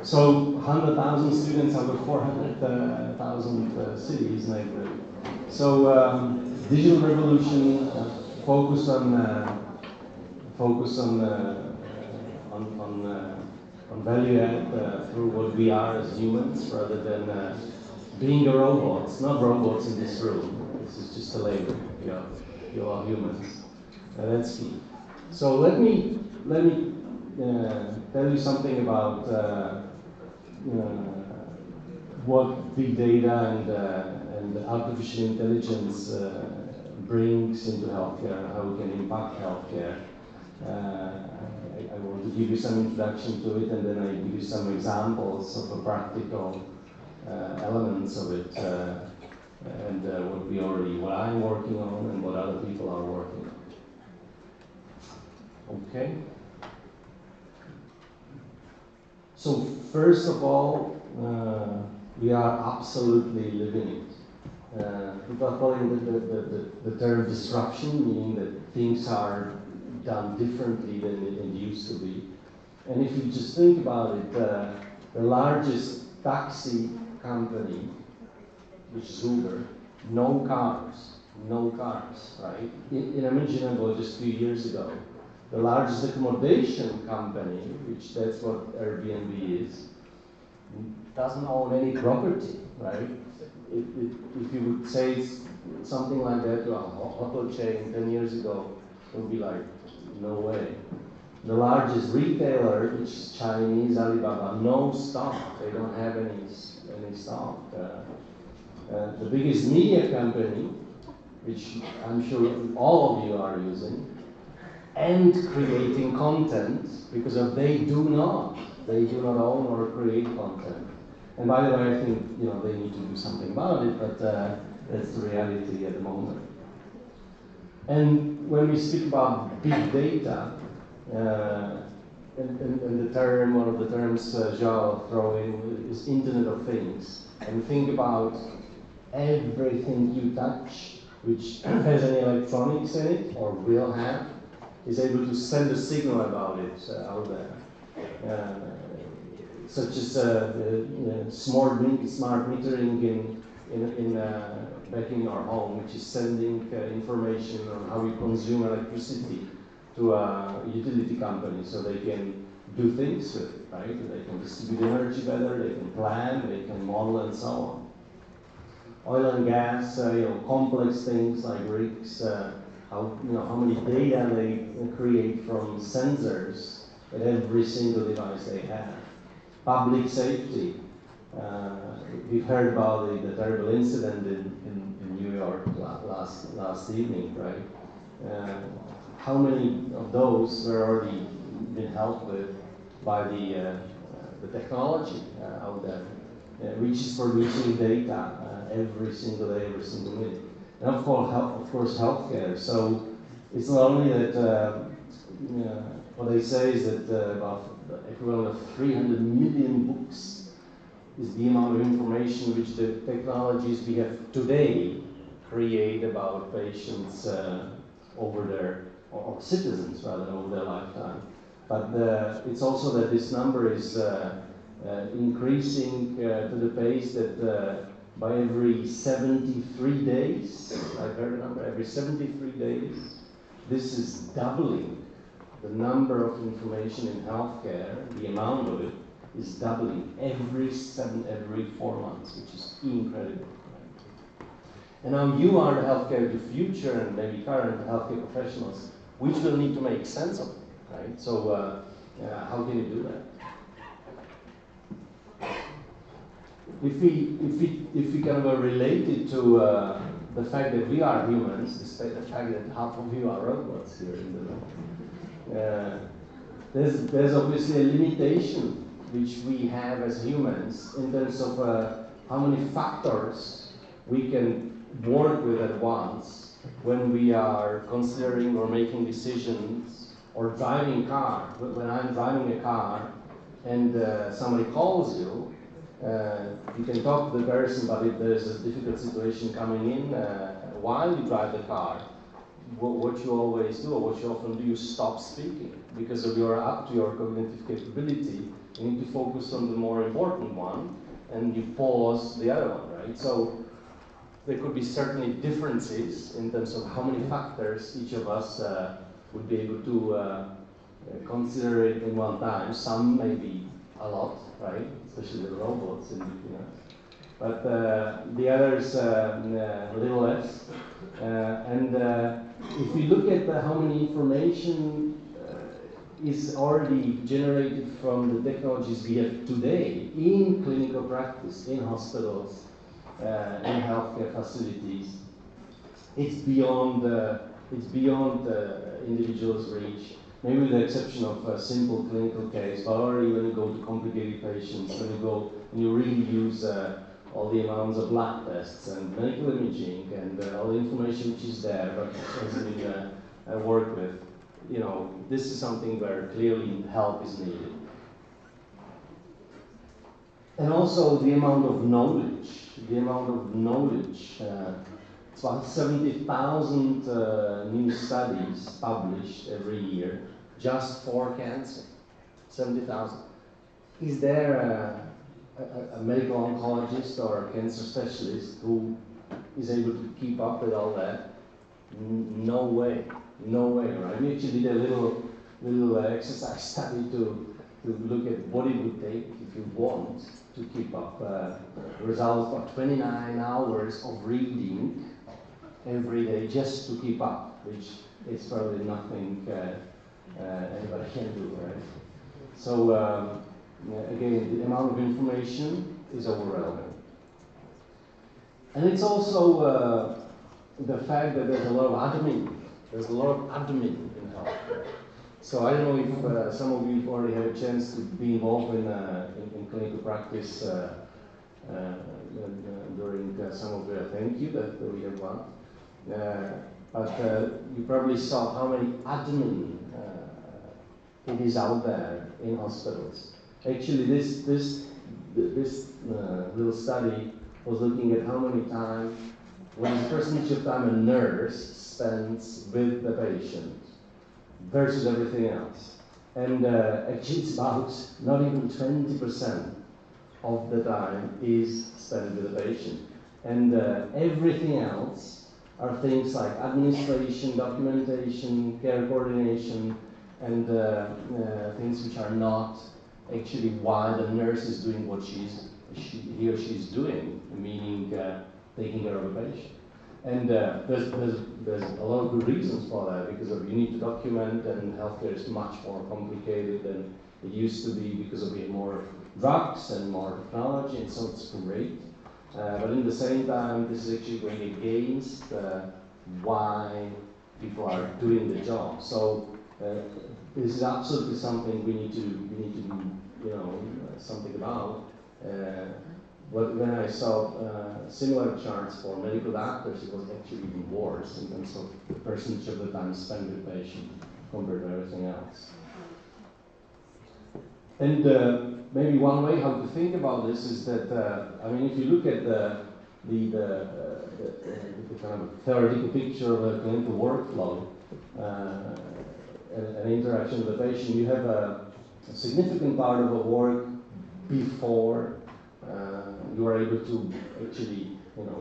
So 100,000 students out of 400,000 cities, neighborhood. So digital revolution, focus on value add through what we are as humans, rather than being a robot. It's not robots in this room. This is just a label. You are humans. That's key. So let me tell you something about what big data and artificial intelligence brings into healthcare and how we can impact healthcare. I want to give you some introduction to it, and then I give you some examples of the practical elements of it, and what I'm working on and what other people are working on. Okay. So first of all, we are absolutely living it. People are calling the term disruption, meaning that things are done differently than it used to be. And if you just think about it, the largest taxi company, which is Uber, no cars, right? Unimaginable just a few years ago. The largest accommodation company, which that's what Airbnb is, doesn't own any property, right? If you would say something like that to a hotel chain 10 years ago, it would be like, no way. The largest retailer, which is Chinese, Alibaba, no stock. They don't have any stock. The biggest media company, which I'm sure all of you are using, and creating content, because they do not own or create content. And by the way, I think they need to do something about it, but that's the reality at the moment. And when we speak about big data, and the term, one of the terms João throw in is Internet of Things. And think about everything you touch, which has any electronics in it or will have, is able to send a signal about it out there. Such as smart metering back in our home, which is sending information on how we consume electricity to a utility company so they can do things with it, right? They can distribute energy better, they can plan, they can model, and so on. Oil and gas, complex things like rigs, how many data they create from sensors at every single device they have. Public safety. We've heard about the terrible incident in New York last evening, right? How many of those were already been helped with by the technology out there, which is producing data every single day, every single minute. And of course, healthcare. So it's not only that what they say is that about the equivalent of 300 million books is the amount of information which the technologies we have today create about patients over their, or citizens rather, over their lifetime. But it's also that this number is increasing to the pace that by every 73 days, I heard a number, every 73 days, this is doubling. The number of information in healthcare, the amount of it, is doubling every 4 months, which is incredible. And now you are the healthcare of the future and maybe current healthcare professionals, which will need to make sense of it, right? So how can you do that? If we kind of relate it to the fact that we are humans, despite the fact that half of you are robots here in the room, there's obviously a limitation which we have as humans in terms of how many factors we can work with at once when we are considering or making decisions or driving a car. When I'm driving a car and somebody calls you, you can talk to the person, but if there's a difficult situation coming in while you drive the car, what you always do, or what you often do, you stop speaking because of you're up to your cognitive capability. You need to focus on the more important one, and you pause the other one, right? So there could be certainly differences in terms of how many factors each of us would be able to consider it in one time. Some maybe a lot, right? Especially the robots in between us. But the others a little less. If we look at how many information is already generated from the technologies we have today in clinical practice, in hospitals, in healthcare facilities, it's beyond individuals' reach. Maybe with the exception of a simple clinical case, but already when you go to complicated patients, when you really use all the amounts of blood tests and medical imaging and all the information which is there but hasn't been worked with, you know, this is something where clearly help is needed. And also the amount of knowledge. It's about 70,000 new studies published every year just for cancer. 70,000. Is there a medical oncologist or a cancer specialist who is able to keep up with all that? No way, right? We actually did a little exercise study to look at what it would take if you want to keep up. Results of 29 hours of reading every day just to keep up, which is probably nothing anybody can do, right? So again, the amount of information is overwhelming. And it's also the fact that there's a lot of admin. There's a lot of admin in healthcare. So I don't know if some of you have already had a chance to be involved in clinical practice during some of the thank you that we have one. But you probably saw how many admin it is out there in hospitals. Actually, this little study was looking at how many times, what is the percentage of time a nurse spends with the patient versus everything else. And actually it's about not even 20% of the time is spent with the patient. And everything else are things like administration, documentation, care coordination, and things which are not actually why the nurse is doing what he or she is doing, meaning taking care of a patient. And there's a lot of good reasons for that, because you need to document, and healthcare is much more complicated than it used to be because we have more drugs and more technology, and so it's great. But in the same time, this is actually going against why people are doing the job. So this is absolutely something we need to do, something about. When I saw similar charts for medical doctors, it was actually even worse in terms of the percentage of the time spent with patient compared to everything else. And maybe one way how to think about this is that, I mean, if you look at the kind of theoretical picture of a clinical workflow, an interaction with the patient, you have a significant part of the work before you are able to actually,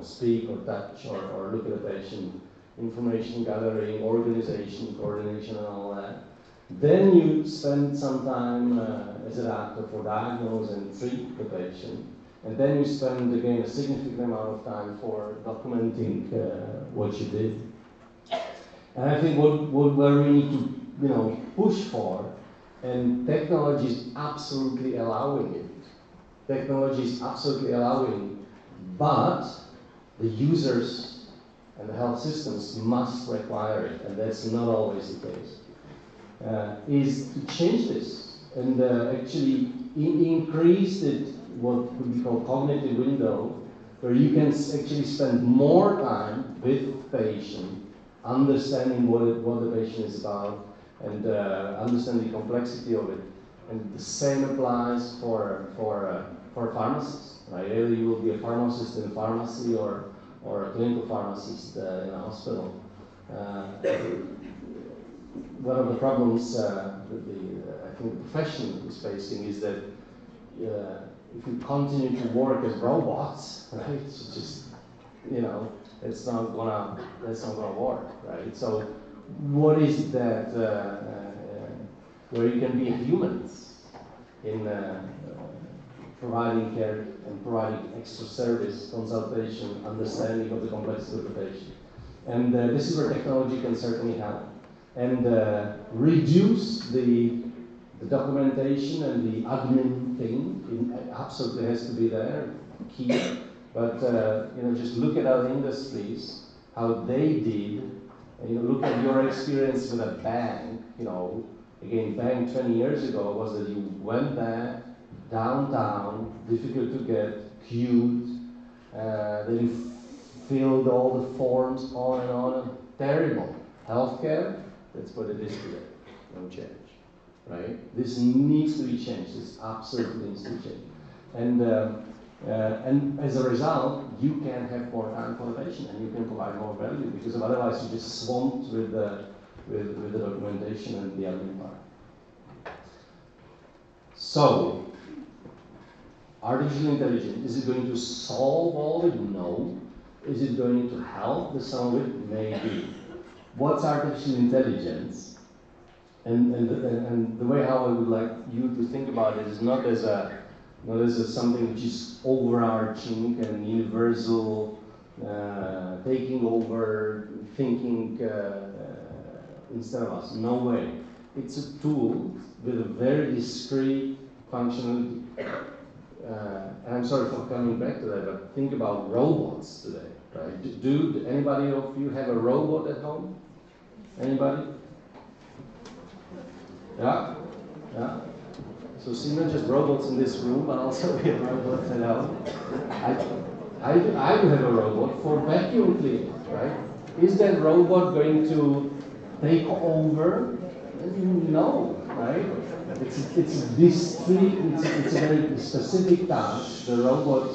speak or touch or look at the patient, information gathering, organization, coordination, and all that. Then you spend some time as a doctor for diagnose and treat the patient. And then you spend, again, a significant amount of time for documenting what you did. And I think where we need to, push for, and technology is absolutely allowing it. Technology is absolutely allowing, but the users and the health systems must require it, and that's not always the case. Is to change this and actually increase it, what would be called cognitive window, where you can actually spend more time with the patient, understanding what the patient is about, and understand the complexity of it. And the same applies for pharmacists, right? Either you will be a pharmacist in a pharmacy or a clinical pharmacist in a hospital. One of the problems that I think the profession is facing is that if you continue to work as robots, right, it's just, it's not gonna work, right? So what is that where you can be humans in providing care and providing extra service, consultation, understanding of the complexity of the patient. And this is where technology can certainly help. And reduce the documentation and the admin thing. It absolutely has to be there, key. But just look at other industries, how they did. And, look at your experience with a bank. Again, bank 20 years ago was that you went there, downtown, difficult to get, queued, then you filled all the forms on and on. Terrible. Healthcare. That's what it is today. No change, right? This needs to be changed. This absolutely needs to be changed. And as a result, you can have more time for the patient, and you can provide more value, because otherwise you're just swamped with the documentation and the admin part. So, artificial intelligence, is it going to solve all of it? No. Is it going to help with some of it? Maybe. What's artificial intelligence? And the way how I would like you to think about it is not as something which is overarching and universal, taking over, thinking instead of us. No way. It's a tool with a very discrete functionality. And I'm sorry for coming back to that, but think about robots today, right? Do anybody of you have a robot at home? Anybody? Yeah? Yeah? So see, not just robots in this room, but also we have robots at home. I do have a robot for vacuum cleaning, right? Is that robot going to take over? No, right? It's a discrete, it's a very specific task the robot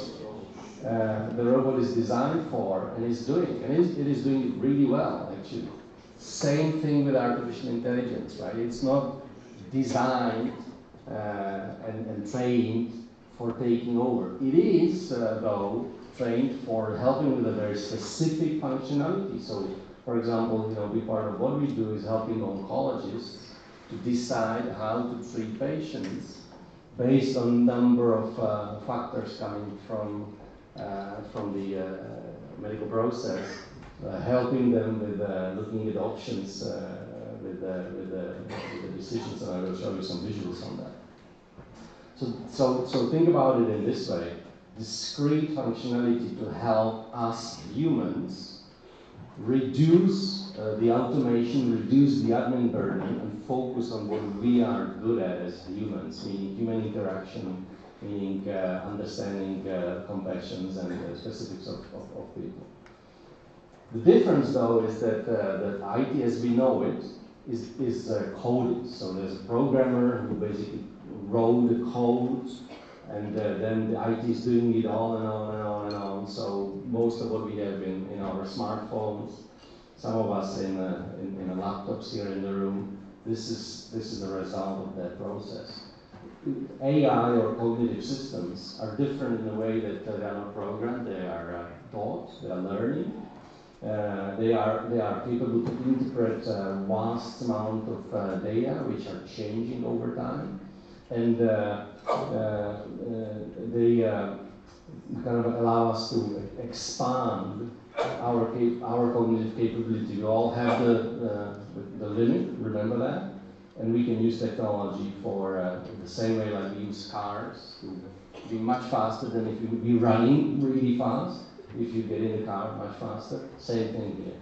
is designed for and is doing, and it is doing it really well, actually. Same thing with artificial intelligence, right? It's not designed and trained for taking over. It is, though, trained for helping with a very specific functionality. So, for example, we part of what we do is helping oncologists to decide how to treat patients based on a number of factors coming from the medical process, helping them with looking at options with the decisions, and I will show you some visuals on that. So think about it in this way: discrete functionality to help us humans reduce the automation, reduce the admin burden, and focus on what we are good at as humans, meaning human interaction, meaning understanding compassions and specifics of people. The difference, though, is that IT as we know it is coded. So there's a programmer who basically wrote the code, and then the IT is doing it on and on and on and on. So most of what we have in our smartphones, some of us in the laptops here in the room, this is the result of that process. AI or cognitive systems are different in the way that they are not programmed, they are taught, they are learning. They are capable to interpret a vast amount of data which are changing over time, and they kind of allow us to expand our cognitive capability. We all have the limit, remember that, and we can use technology for the same way like we use cars to be much faster than if you would be running really fast. If you get in the car much faster, same thing here.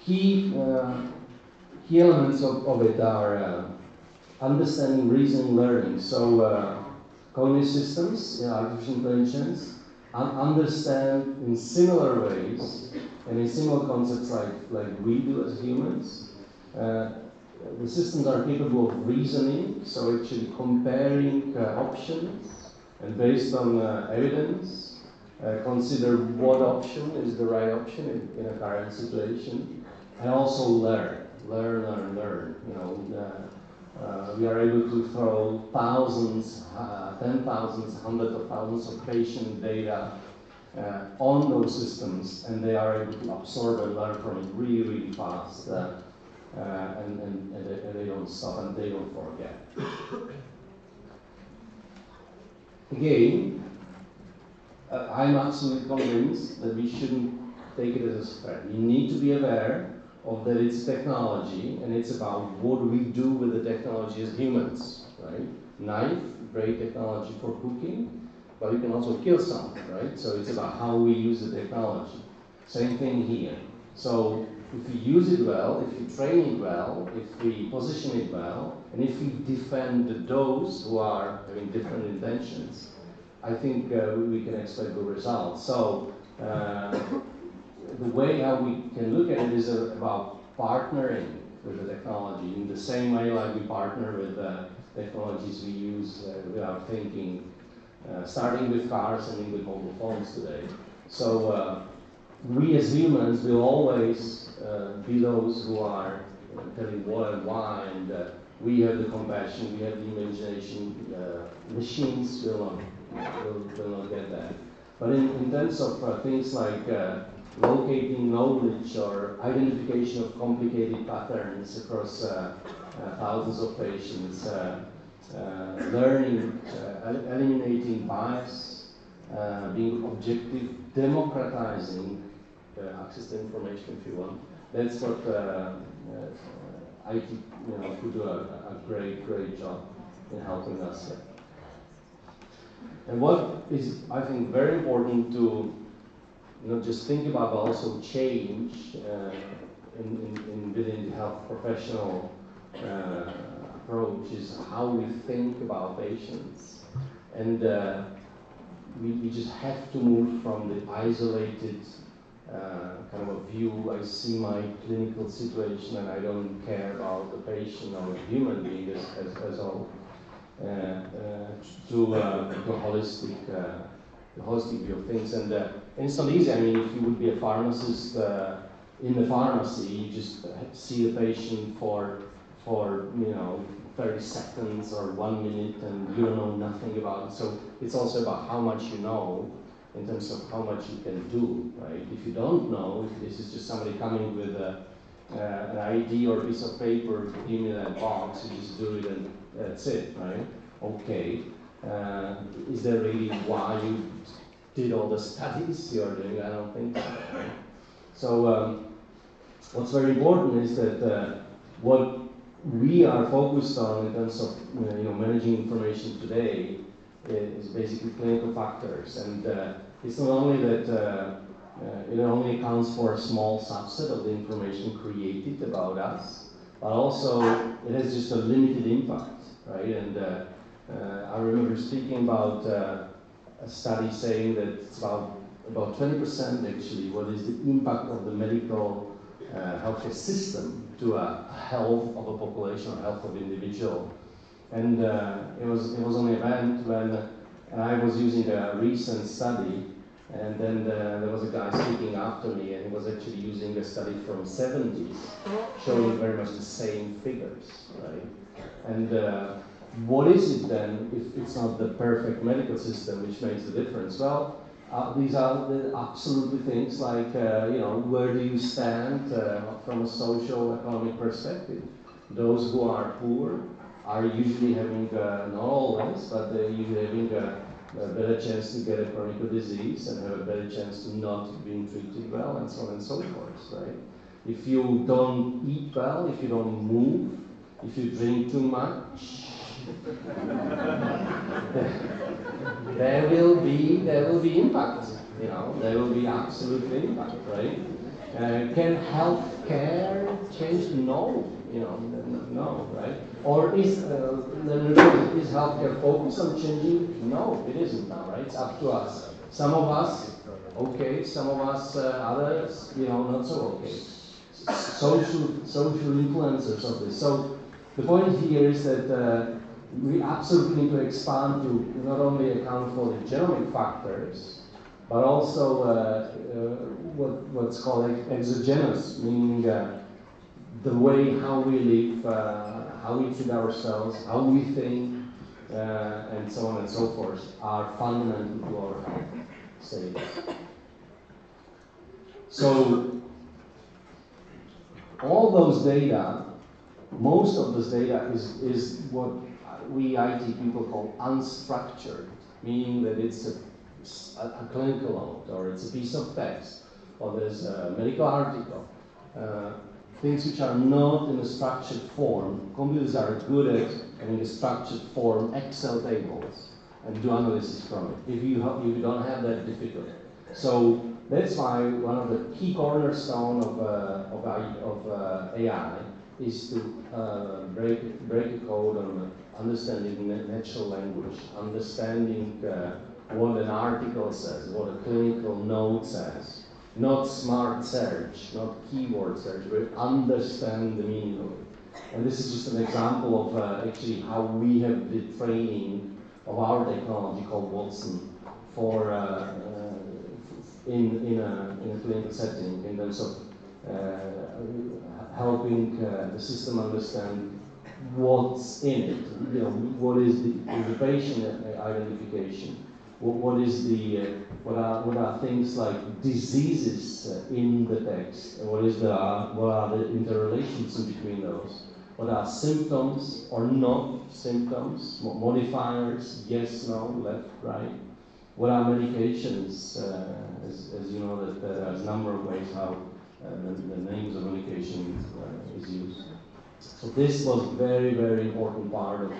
Key elements of it are understanding, reasoning, learning. So cognitive systems, artificial intelligence, understand in similar ways and in similar concepts like we do as humans. The systems are capable of reasoning, so actually comparing options, and based on evidence, consider what option is the right option in a current situation, and also learn. You know, we are able to throw thousands, 10,000s, hundreds of thousands of patient data on those systems, and they are able to absorb and learn from it really, really fast, and they don't stop and they don't forget. Again, I'm absolutely convinced that we shouldn't take it as a threat. We need to be aware of that it's technology, and it's about what we do with the technology as humans, right? Knife, great technology for cooking, but you can also kill something, right? So it's about how we use the technology. Same thing here. So if we use it well, if we train it well, if we position it well, and if we defend those who are having different intentions, I think we can expect good results. So the way how we can look at it is about partnering with the technology in the same way like we partner with technologies we use with our thinking, starting with cars and ending with mobile phones today. So we as humans will always be those who are telling what and why, and we have the compassion, we have the imagination. Machines will not get that. But in terms of things like locating knowledge or identification of complicated patterns across thousands of patients, learning, eliminating bias, being objective, democratizing access to information, if you want. That's what IT could do a great job in helping us. And what is, I think, very important to not just think about, but also change within the health professional approach is how we think about patients. And we just have to move from the isolated kind of a view. I see my clinical situation and I don't care about the patient or the human being as all, to a holistic view of things. And it's not easy. I mean, if you would be a pharmacist in the pharmacy, you just see the patient for 30 seconds or 1 minute, and you don't know nothing about it. So it's also about how much you know in terms of how much you can do, right? If you don't know, if this is just somebody coming with an ID or a piece of paper, give me that box, you just do it and that's it, right? Okay. Is there really why you did all the studies you're doing? I don't think so. Right? So what's very important is that what we are focused on in terms of managing information today is basically clinical factors, and it's not only that it only accounts for a small subset of the information created about us, but also it has just a limited impact, right? And I remember speaking about a study saying that it's about 20% actually what is the impact of the medical healthcare system to a health of a population or health of individual. And it was an event when I was using a recent study, and then there was a guy speaking after me, and he was actually using a study from 70s, showing very much the same figures, right? And what is it then if it's not the perfect medical system which makes the difference? Well, these are the absolutely things like, where do you stand from a social economic perspective? Those who are poor are usually having, not always, but they're usually having a better chance to get a chronic disease and have a better chance to not being treated well, and so on and so forth, right? If you don't eat well, if you don't move, if you drink too much, there will be impact. There will be absolutely impact, right? Can health care change? No, no, right? Or is healthcare focused on changing? No, it isn't now, right? It's up to us. Some of us, okay. Some of us, others, not so okay. Social influencers of this. So the point here is that we absolutely need to expand to not only account for the genomic factors, but also what's called exogenous, meaning the way how we live, how we treat ourselves, how we think, and so on and so forth, are fundamental to our health state. So all those data, most of this data is what we IT people call unstructured, meaning that it's a clinical note, or it's a piece of text, or there's a medical article, things which are not in a structured form. Computers are good at having a structured form, Excel tables, and do analysis from it. If you don't have that, difficult. So that's why one of the key cornerstones of AI is to break the code on understanding natural language, understanding what an article says, what a clinical note says. Not smart search, not keyword search, but understand the meaning of it. And this is just an example of actually how we have the training of our technology called Watson for in a clinical setting, in terms of helping the system understand what's in it. What is the patient identification? What are things like diseases in the text? And what are the interrelations in between those? What are symptoms or not symptoms? Modifiers, yes, no, left, right. What are medications? As you know, that there's a number of ways how the names of medication is used. So this was very, very important part of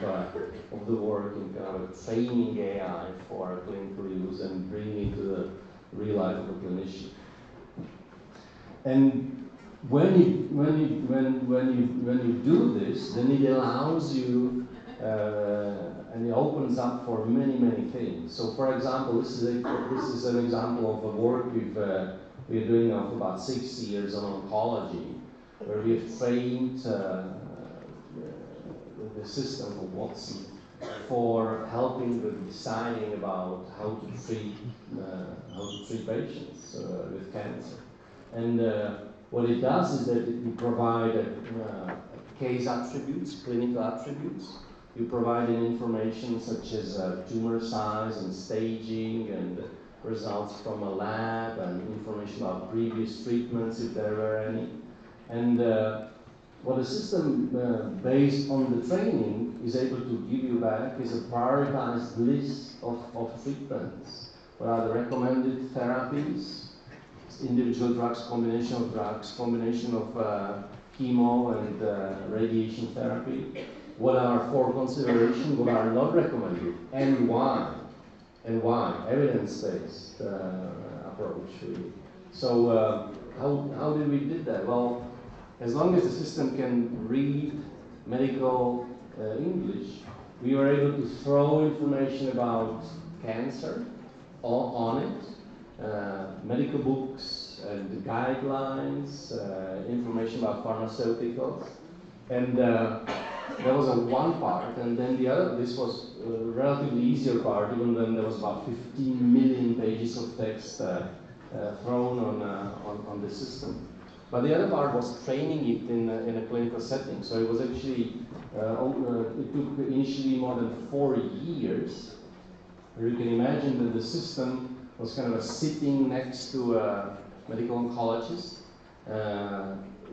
the work in kind of training AI for clinical use and bringing it to the real life of a clinician. And when you do this, then it allows you and it opens up for many, many things. So, for example, this is an example of a work we're doing now for about 6 years on oncology, where we have trained the system of Watson for helping with deciding about how to treat patients with cancer. And what it does is that you provide case attributes, clinical attributes. You provide information such as tumor size and staging and results from a lab and information about previous treatments if there were any. And what a system based on the training is able to give you back is a prioritized list of treatments. What are the recommended therapies, individual drugs, combination of chemo and radiation therapy. What are for consideration, what are not recommended, and why? And why? Evidence-based approach, really. So how did we do that? Well, as long as the system can read medical English, we were able to throw information about cancer on it, medical books and guidelines, information about pharmaceuticals, and That was one part, and then the other, this was a relatively easier part, even then there was about 15 million pages of text thrown on the system. But the other part was training it in a clinical setting. So it was actually, it took initially more than 4 years. You can imagine that the system was kind of sitting next to a medical oncologist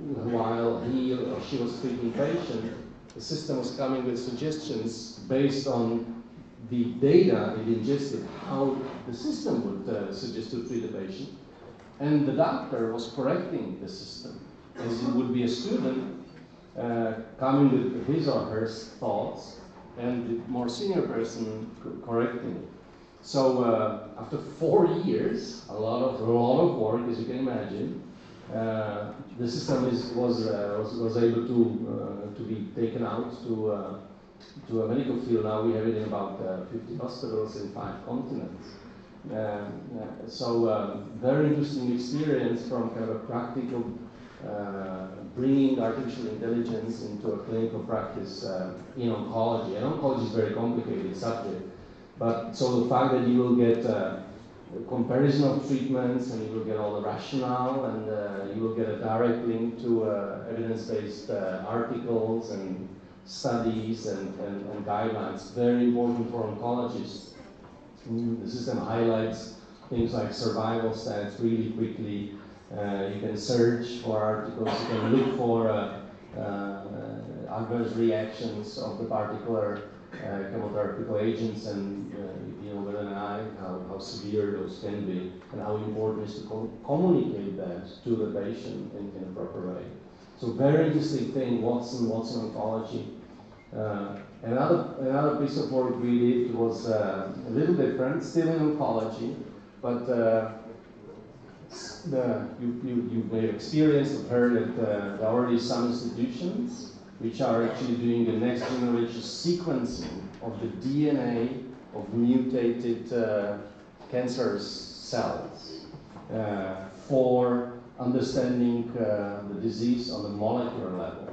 while he or she was treating patient. The system was coming with suggestions based on the data it ingested, how the system would suggest to treat the patient. And the doctor was correcting the system, as it would be a student coming with his or her thoughts, and the more senior person correcting it. So after 4 years, a lot of work, as you can imagine, the system was able to be taken out to a medical field. Now we have it in about 50 hospitals in 5 continents. So very interesting experience from kind of a practical bringing artificial intelligence into a clinical practice in oncology. And oncology is a very complicated subject, but so the fact that you will get a comparison of treatments and you will get all the rationale and you will get a direct link to evidence-based articles and studies and guidelines, very important for oncologists. The system highlights things like survival stats really quickly. You can search for articles, you can look for adverse reactions of the particular chemotherapeutic agents, and you know with an eye how severe those can be and how important it is to communicate that to the patient in a proper way. So very interesting thing, Watson oncology. Another piece of work we did was a little different, still in oncology, but you may have experienced or heard that there are already some institutions which are actually doing the next generation sequencing of the DNA of mutated cancer cells for understanding the disease on the molecular level.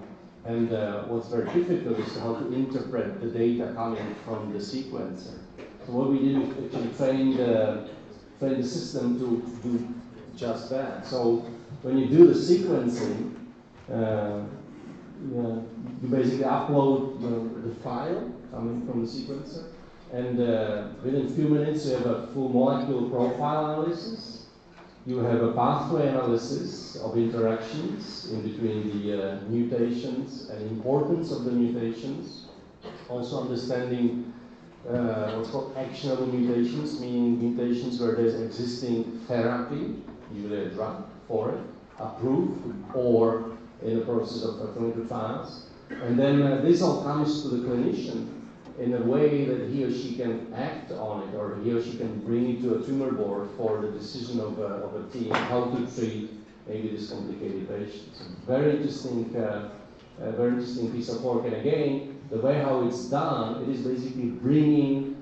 And what's very difficult is how to interpret the data coming from the sequencer. So what we did is actually train the system to do just that. So when you do the sequencing, you basically upload the file coming from the sequencer, and within a few minutes you have a full molecular profile analysis. You have a pathway analysis of interactions in between the mutations and importance of the mutations. Also understanding what's called actionable mutations, meaning mutations where there's existing therapy, usually a drug for it, approved or in the process of clinical trials. And then this all comes to the clinician in a way that he or she can act on it, or he or she can bring it to a tumor board for the decision of a team how to treat maybe this complicated patient. So very interesting piece of work. And again, the way how it's done, it is basically bringing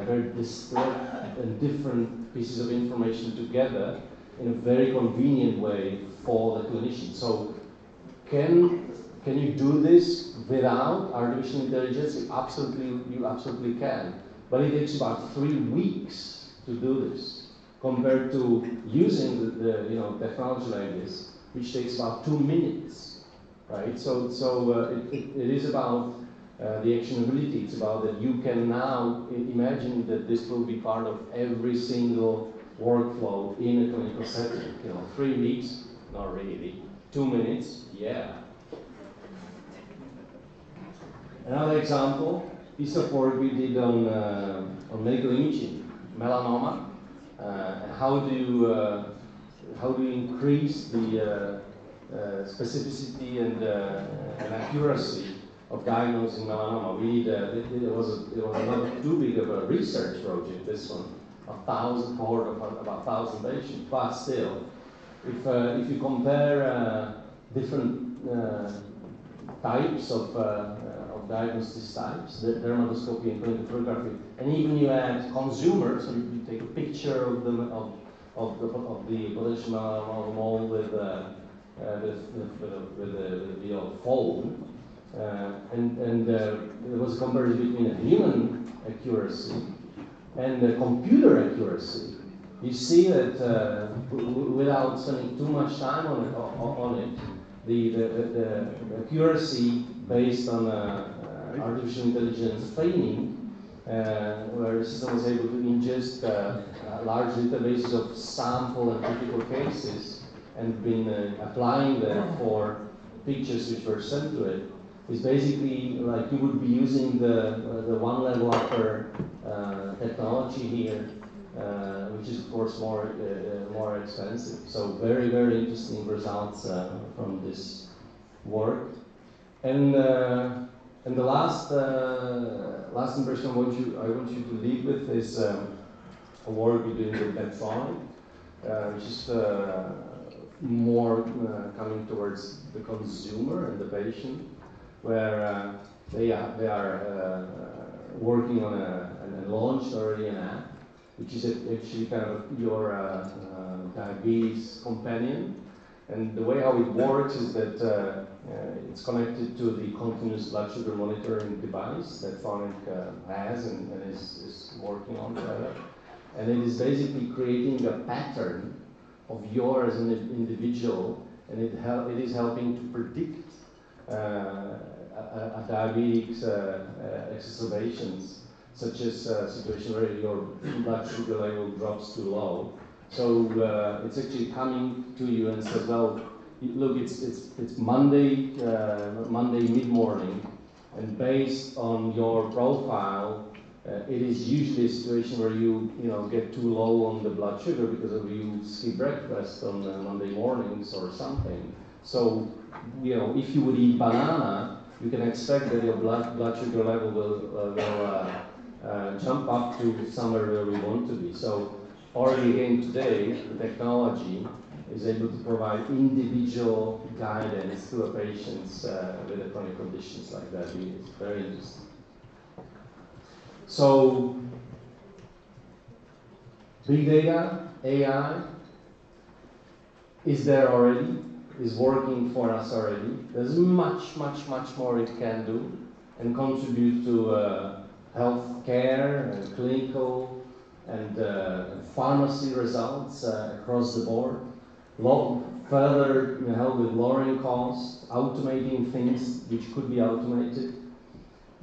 very disparate and different pieces of information together in a very convenient way for the clinician. So can you do this without artificial intelligence? You absolutely can. But it takes about 3 weeks to do this, compared to using the technology like this, which takes about 2 minutes, right? So it is about the actionability. It's about that you can now imagine that this will be part of every single workflow in a clinical setting. 3 weeks, not really. 2 minutes, yeah. Another example, piece of work we did on medical imaging, melanoma, and how do you increase the specificity and accuracy of diagnosing melanoma. It was not too big of a research project. This one, cohort of about 1,000 patients, but still, if you compare different types of diagnosis types, the dermatoscopy and clinical photography, and even you add consumers, so you take a picture of the potential melanoma mole with the phone, There was a comparison between a human accuracy and the computer accuracy. You see that without spending too much time on it, the accuracy based on artificial intelligence training, where the system was able to ingest large databases of sample and critical cases and been applying them for pictures which were sent to it, is basically like you would be using the one level upper technology here, which is of course more expensive. So very, very interesting results from this work. And the last impression I want you to leave with is a work we're doing with Medtronic, which is more coming towards the consumer and the patient, where they are working on and launched already an app, which is actually kind of your diabetes companion. And the way how it works is that it's connected to the continuous blood sugar monitoring device that Medtronic has and is working on further. And it is basically creating a pattern of yours as an individual, and it is helping to predict a diabetes exacerbations, such as a situation where your blood sugar level drops too low. So it's actually coming to you and says, well, look, it's Monday mid-morning, and based on your profile, it is usually a situation where you get too low on the blood sugar because of you skip breakfast on Monday mornings or something. So if you would eat banana, you can expect that your blood sugar level will jump up to somewhere where we want to be. So already again today, the technology is able to provide individual guidance to a patients with chronic conditions like diabetes. It's very interesting. So, big data, AI, is there already, is working for us already. There's much, much, much more it can do and contribute to healthcare and clinical and pharmacy results across the board. Further help with lowering costs, automating things which could be automated,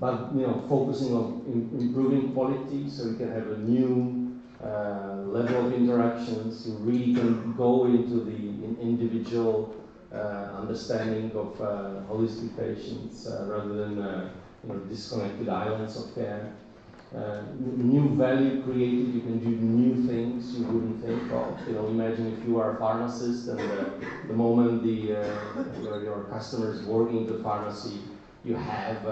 but focusing on improving quality so we can have a new level of interactions. You really can go into the individual understanding of holistic patients rather than disconnected islands of care. New value created, you can do new things you wouldn't think of. Imagine if you are a pharmacist and the moment your customer is working in the pharmacy, you have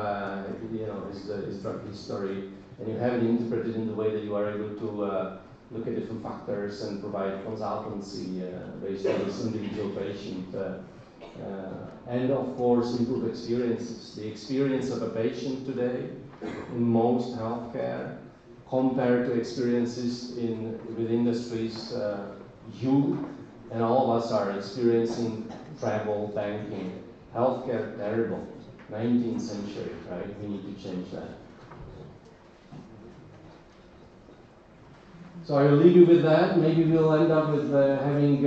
his drug history, and you have it interpreted in the way that you are able to look at different factors and provide consultancy based on this individual patient. And of course, improve experiences. The experience of a patient today in most healthcare compared to experiences with industries you and all of us are experiencing travel, banking, healthcare, terrible. 19th century, right? We need to change that. So I will leave you with that. Maybe we'll end up with having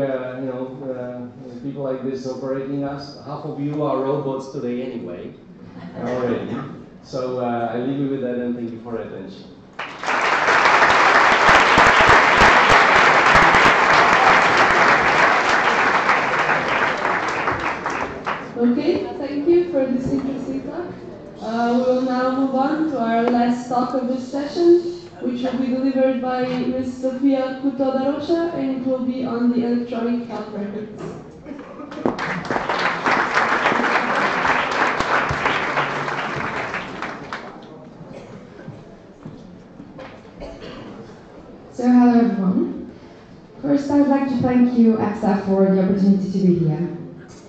people like this operating us. Half of you are robots today anyway, already. So I leave you with that and thank you for your attention. Okay, thank you for this interesting talk. We will now move on to our last talk of this session, which will be delivered by Ms. Sofia Couto-da-Rocha, and it will be on the electronic health records. So hello everyone. First I would like to thank you, EPSA, for the opportunity to be here.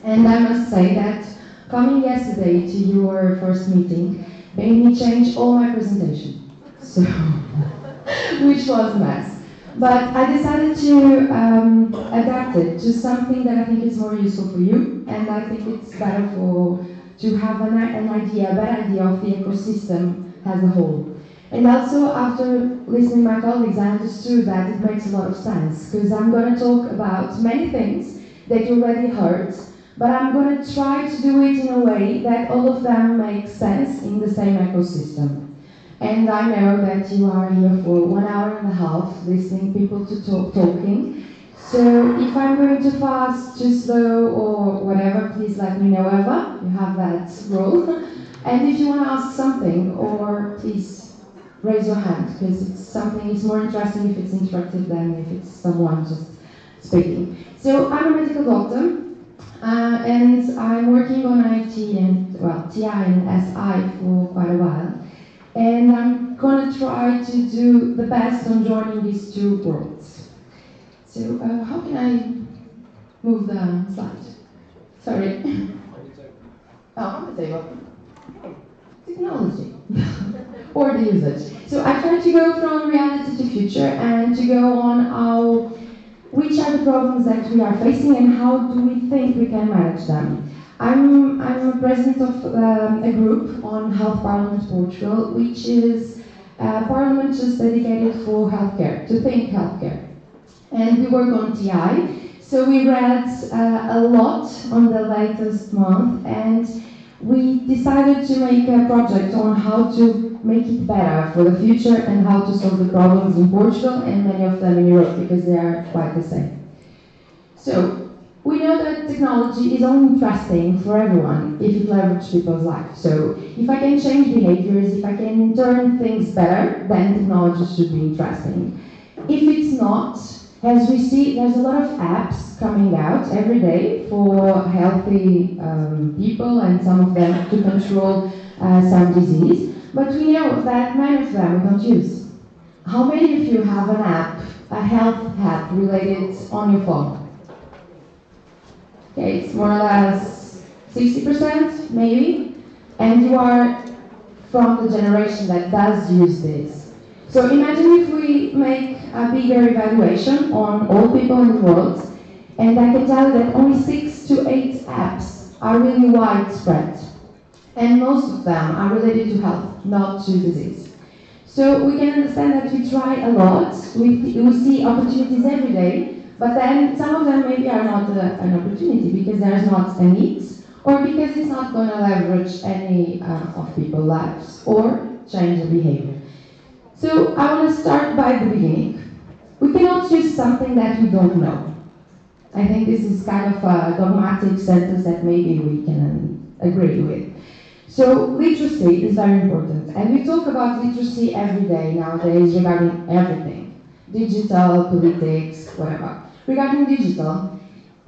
And I must say that coming yesterday to your first meeting made me change all my presentation. So, which was a mess. But I decided to adapt it to something that I think is more useful for you, and I think it's better for to have an idea, a better idea of the ecosystem as a whole. And also, after listening to my colleagues, I understood that it makes a lot of sense, because I'm going to talk about many things that you already heard, but I'm going to try to do it in a way that all of them make sense in the same ecosystem. And I know that you are here for 1 hour and a half listening people to talking. So if I'm going too fast, too slow, or whatever, please let me know ever. You have that role. And if you want to ask something, or please raise your hand, because it's more interesting if it's interactive than if it's someone just speaking. So I'm a medical doctor, and I'm working on IT and, well, TI and SI for quite a while. And I'm going to try to do the best on joining these two worlds. So how can I move the slide? Sorry. Oh, on the table. Technology. Or the usage. So I try to go from reality to future and to go on which are the problems that we are facing and how do we think we can manage them. I'm a president of a group on Health Parliament Portugal, which is a parliament just dedicated for healthcare, to think healthcare. And we work on TI, so we read a lot on the latest month, and we decided to make a project on how to make it better for the future and how to solve the problems in Portugal and many of them in Europe, because they are quite the same. So, we know that technology is only interesting for everyone if it leverages people's lives. So if I can change behaviors, if I can turn things better, then technology should be interesting. If it's not, as we see, there's a lot of apps coming out every day for healthy people and some of them to control some disease. But we know that many of them we don't use. How many of you have an app, a health app related on your phone? Okay, it's more or less 60%, maybe, and you are from the generation that does use this. So imagine if we make a bigger evaluation on all people in the world, and I can tell you that only 6 to 8 apps are really widespread, and most of them are related to health, not to disease. So we can understand that we try a lot, we see opportunities every day, but then some of them maybe are not an opportunity because there's not a need, or because it's not going to leverage any of people's lives or change the behavior. So I want to start by the beginning. We cannot use something that we don't know. I think this is kind of a dogmatic sentence that maybe we can agree with. So literacy is very important, and we talk about literacy every day nowadays regarding everything. Digital, politics, whatever. Regarding digital,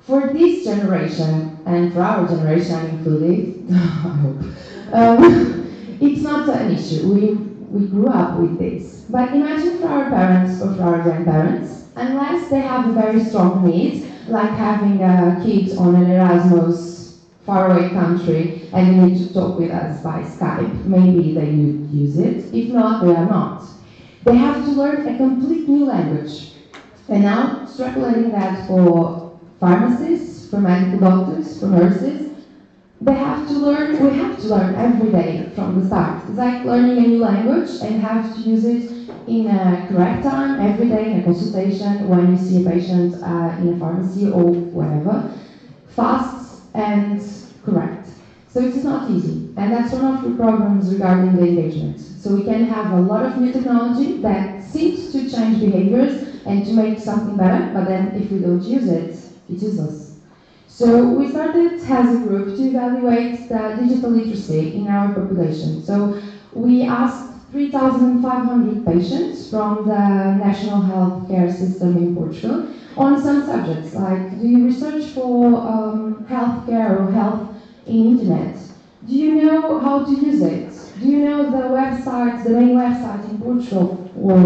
for this generation, and for our generation I'm included, I hope, it's not an issue. We grew up with this. But imagine for our parents or for our grandparents, unless they have a very strong need, like having kids on an Erasmus faraway country and they need to talk with us by Skype, maybe they would use it. If not, they are not. They have to learn a complete new language. And now, extrapolating that for pharmacists, for medical doctors, for nurses, we have to learn every day from the start. It's like learning a new language and have to use it in a correct time, every day in a consultation, when you see a patient in a pharmacy or whatever, fast and correct. So it is not easy, and that's one of the problems regarding the engagement. So we can have a lot of new technology that seems to change behaviors and to make something better, but then if we don't use it, it's useless. So we started as a group to evaluate the digital literacy in our population. So we asked 3,500 patients from the national healthcare system in Portugal on some subjects, like do you research for healthcare or health in internet? Do you know how to use it? Do you know the website, the main website in Portugal for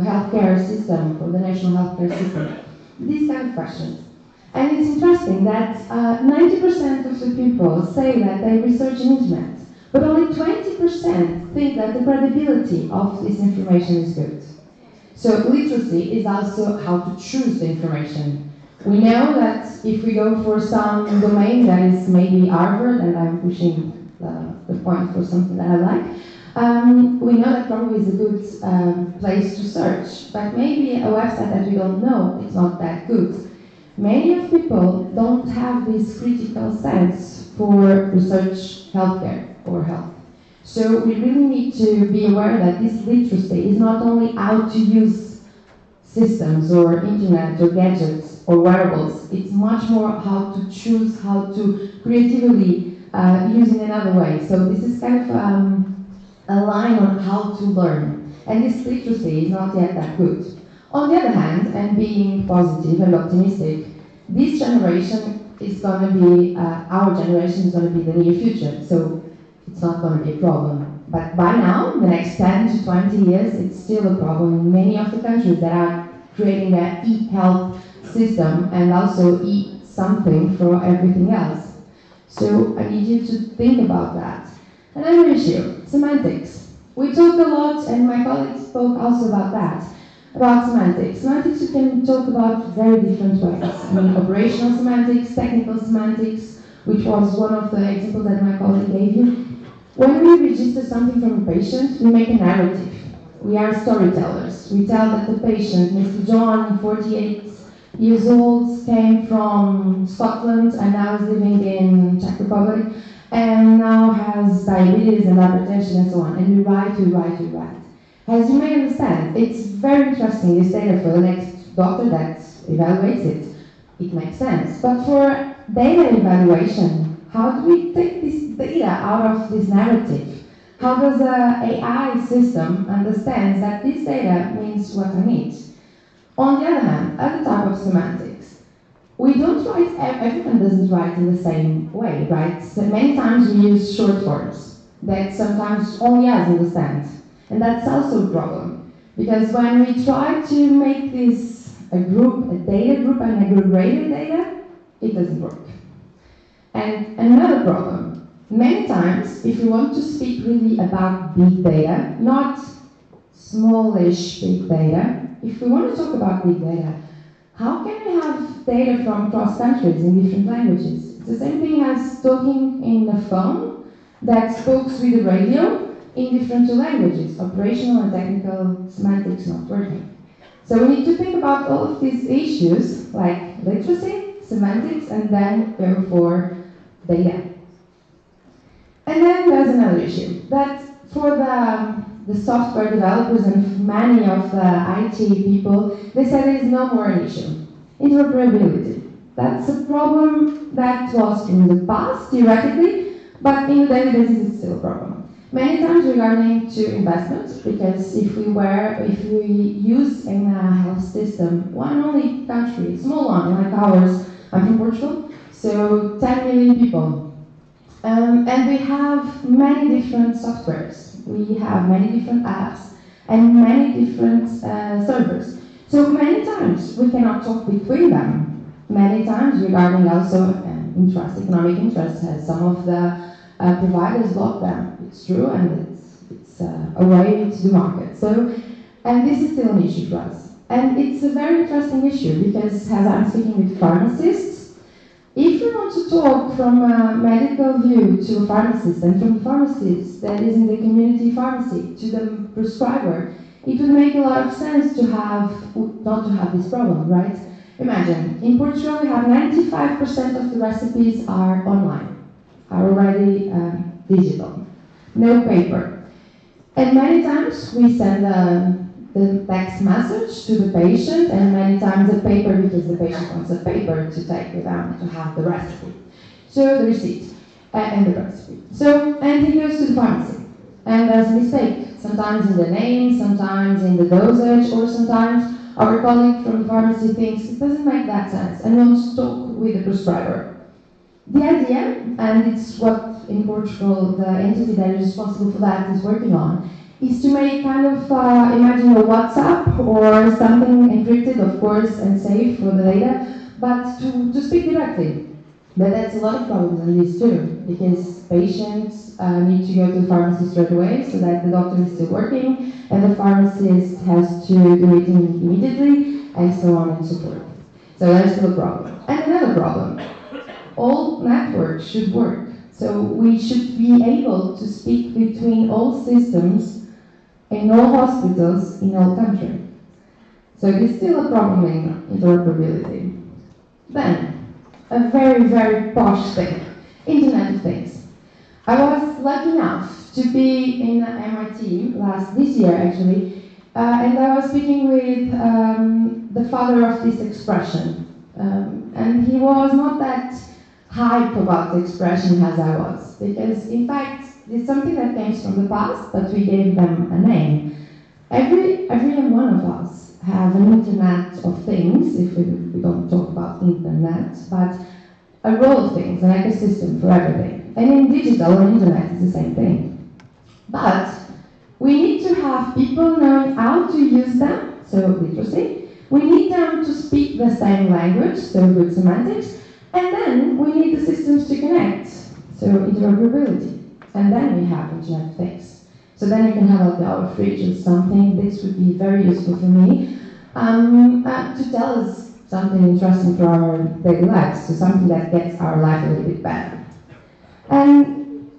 healthcare system, for the national healthcare system? These kind of questions. And it's interesting that 90% of the people say that they research in internet, but only 20% think that the credibility of this information is good. So literacy is also how to choose the information. We know that if we go for some domain that is maybe Harvard, and I'm pushing point for something that I like. We know that probably is a good place to search, but maybe a website that we don't know is not that good. Many of people don't have this critical sense for research healthcare or health. So we really need to be aware that this literacy is not only how to use systems or internet or gadgets or wearables, it's much more how to choose, how to creatively use in another way. So this is kind of a line on how to learn. And this literacy is not yet that good. On the other hand, and being positive and optimistic, this generation is going to be, our generation is going to be the near future. So it's not going to be a problem. But by now, the next 10 to 20 years, it's still a problem in many of the countries that are creating an e-health system and also e-something for everything else. So I need you to think about that. Another issue, semantics. We talked a lot, and my colleagues spoke also about that, about semantics. Semantics you can talk about very different ways. I mean, operational semantics, technical semantics, which was one of the examples that my colleague gave you. When we register something from a patient, we make a narrative. We are storytellers. We tell that the patient, Mr. John, 48 years old, came from Scotland and now is living in Czech Republic and now has diabetes and hypertension and so on. And we write. As you may understand, it's very interesting, this data for the next doctor that evaluates it. It makes sense. But for data evaluation, how do we take this data out of this narrative? How does an AI system understand that this data means what I need? On the other hand, other type of semantics, we don't write, everyone doesn't write in the same way, right? So many times we use short forms that sometimes only us understand. And that's also a problem. Because when we try to make this a group, a data group, and aggregated data, it doesn't work. And another problem, many times, if you want to speak really about big data, not smallish big data, if we want to talk about big data, how can we have data from cross countries in different languages? It's the same thing as talking in the phone that speaks with the radio in different two languages, operational and technical semantics not working. So we need to think about all of these issues, like literacy, semantics, and then go for data. And then there's another issue, that for the software developers and many of the IT people, they said there is no more an issue. Interoperability. That's a problem that was in the past, theoretically, but in the daily basis it's still a problem. Many times regarding to investments, because if we use in a health system one only country, small one like ours, I'm from Portugal, so 10 million people. And we have many different softwares. We have many different apps and many different servers. So many times we cannot talk between them. Many times regarding also economic interest, as some of the providers block them. It's true, and it's a way to the market. So, and this is still an issue for us. And it's a very interesting issue because as I'm speaking with pharmacists, if we want to talk from a medical view to a pharmacist and from the pharmacist that is in the community pharmacy to the prescriber, it would make a lot of sense to have, not to have this problem, right? Imagine, in Portugal we have 95% of the recipes are online, are already digital, no paper. And many times we send the text message to the patient, and many times a paper because the patient wants a paper to take with them to have the recipe. So the receipt and the recipe. So, and he goes to the pharmacy, and there's a mistake, sometimes in the name, sometimes in the dosage, or sometimes our colleague from the pharmacy thinks it doesn't make that sense and wants to talk with the prescriber. The idea, and it's what in Portugal the entity that is responsible for that is working on, is to make kind of, imagine a WhatsApp or something encrypted, of course, and safe for the data, but to speak directly. But that's a lot of problems in this too, because patients need to go to the pharmacy straight away so that the doctor is still working, and the pharmacist has to do it immediately, and so on and so forth. So that's still a problem. And another problem, all networks should work. So we should be able to speak between all systems in all hospitals in all countries. So it is still a problem in interoperability. Then, a very, very posh thing, Internet of Things. I was lucky enough to be in MIT this year actually, and I was speaking with the father of this expression. And he was not that hype about the expression as I was, because in fact it's something that came from the past, but we gave them a name. Every one of us have an Internet of Things, if we don't talk about Internet, but a row of things, an ecosystem for everything. And in digital or Internet, it's the same thing. But we need to have people knowing how to use them, so literacy. We need them to speak the same language, so good semantics. And then we need the systems to connect, so interoperability. And then we have Internet of Things. So then you can have like our fridge or something. This would be very useful for me to tell us something interesting for our daily lives, so something that gets our life a little bit better. And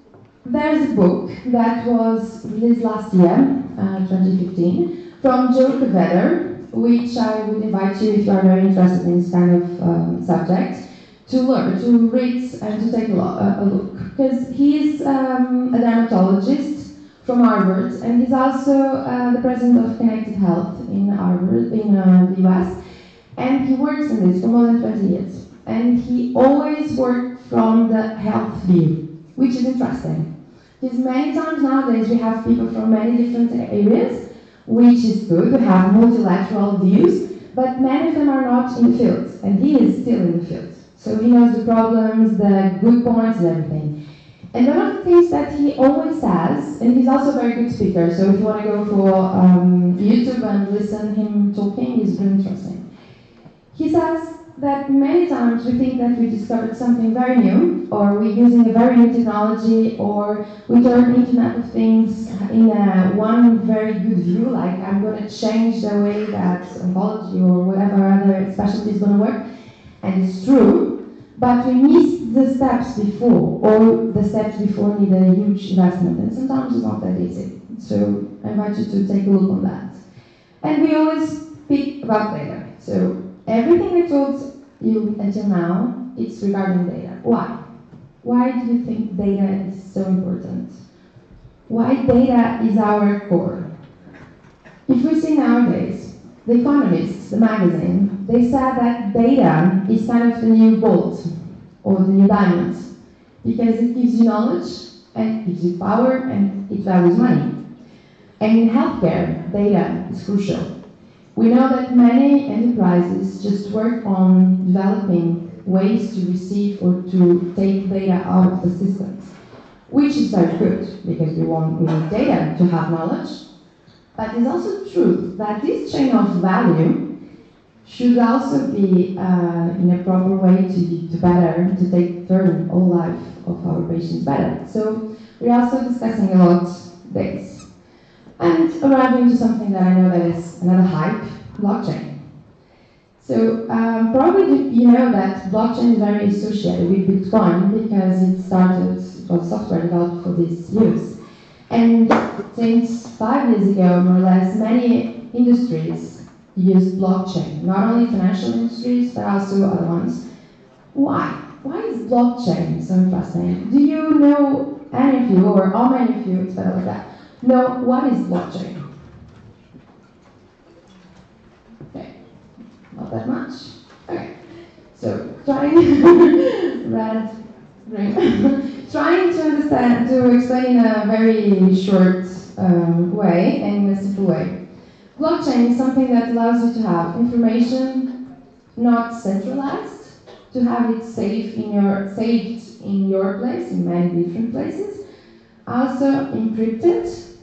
there's a book that was released last year, 2015, from Joe Kvetter, which I would invite you, if you are very interested in this kind of subject, to learn, to read and to take a look. Because he's a dermatologist from Harvard, and he's also the president of Connected Health in Harvard, in the US. And he works in this for more than 20 years. And he always worked from the health view, which is interesting. Because many times nowadays we have people from many different areas, which is good, we have multilateral views, but many of them are not in the field, and he is still in the field. So he knows the problems, the good points, and everything. And one of the things that he always says, and he's also a very good speaker, so if you want to go for YouTube and listen to him talking, it's really interesting. He says that many times we think that we discovered something very new, or we're using a very new technology, or we turn Internet of Things in one very good view, like I'm going to change the way that oncology or whatever other specialty is going to work. And it's true, but we miss the steps before, or the steps before need a huge investment, and sometimes it's not that easy. So I invite you to take a look on that. And we always speak about data. So everything I told you until now, it's regarding data. Why? Why do you think data is so important? Why data is our core? If we see nowadays, The Economist, the magazine, they said that data is kind of the new gold, or the new diamond, because it gives you knowledge, and it gives you power, and it values money. And in healthcare, data is crucial. We know that many enterprises just work on developing ways to receive or to take data out of the systems, which is very good, because we need data to have knowledge. But it's also true that this chain of value should also be in a proper way to take turn all life of our patients better. So we're also discussing a lot this. And arriving to something that I know that is another hype, blockchain. So probably you know that blockchain is very associated with Bitcoin because it was software developed for this use. And since 5 years ago, more or less, many industries use blockchain, not only financial industries, but also other ones. Why? Why is blockchain so interesting? Do you know, any of you, or how many of you, it's better like that, know what is blockchain? Okay, not that much. Okay, so trying red, green. Trying to understand, to explain in a very short way and in a simple way. Blockchain is something that allows you to have information not centralized, to have it saved in your place, in many different places, also encrypted,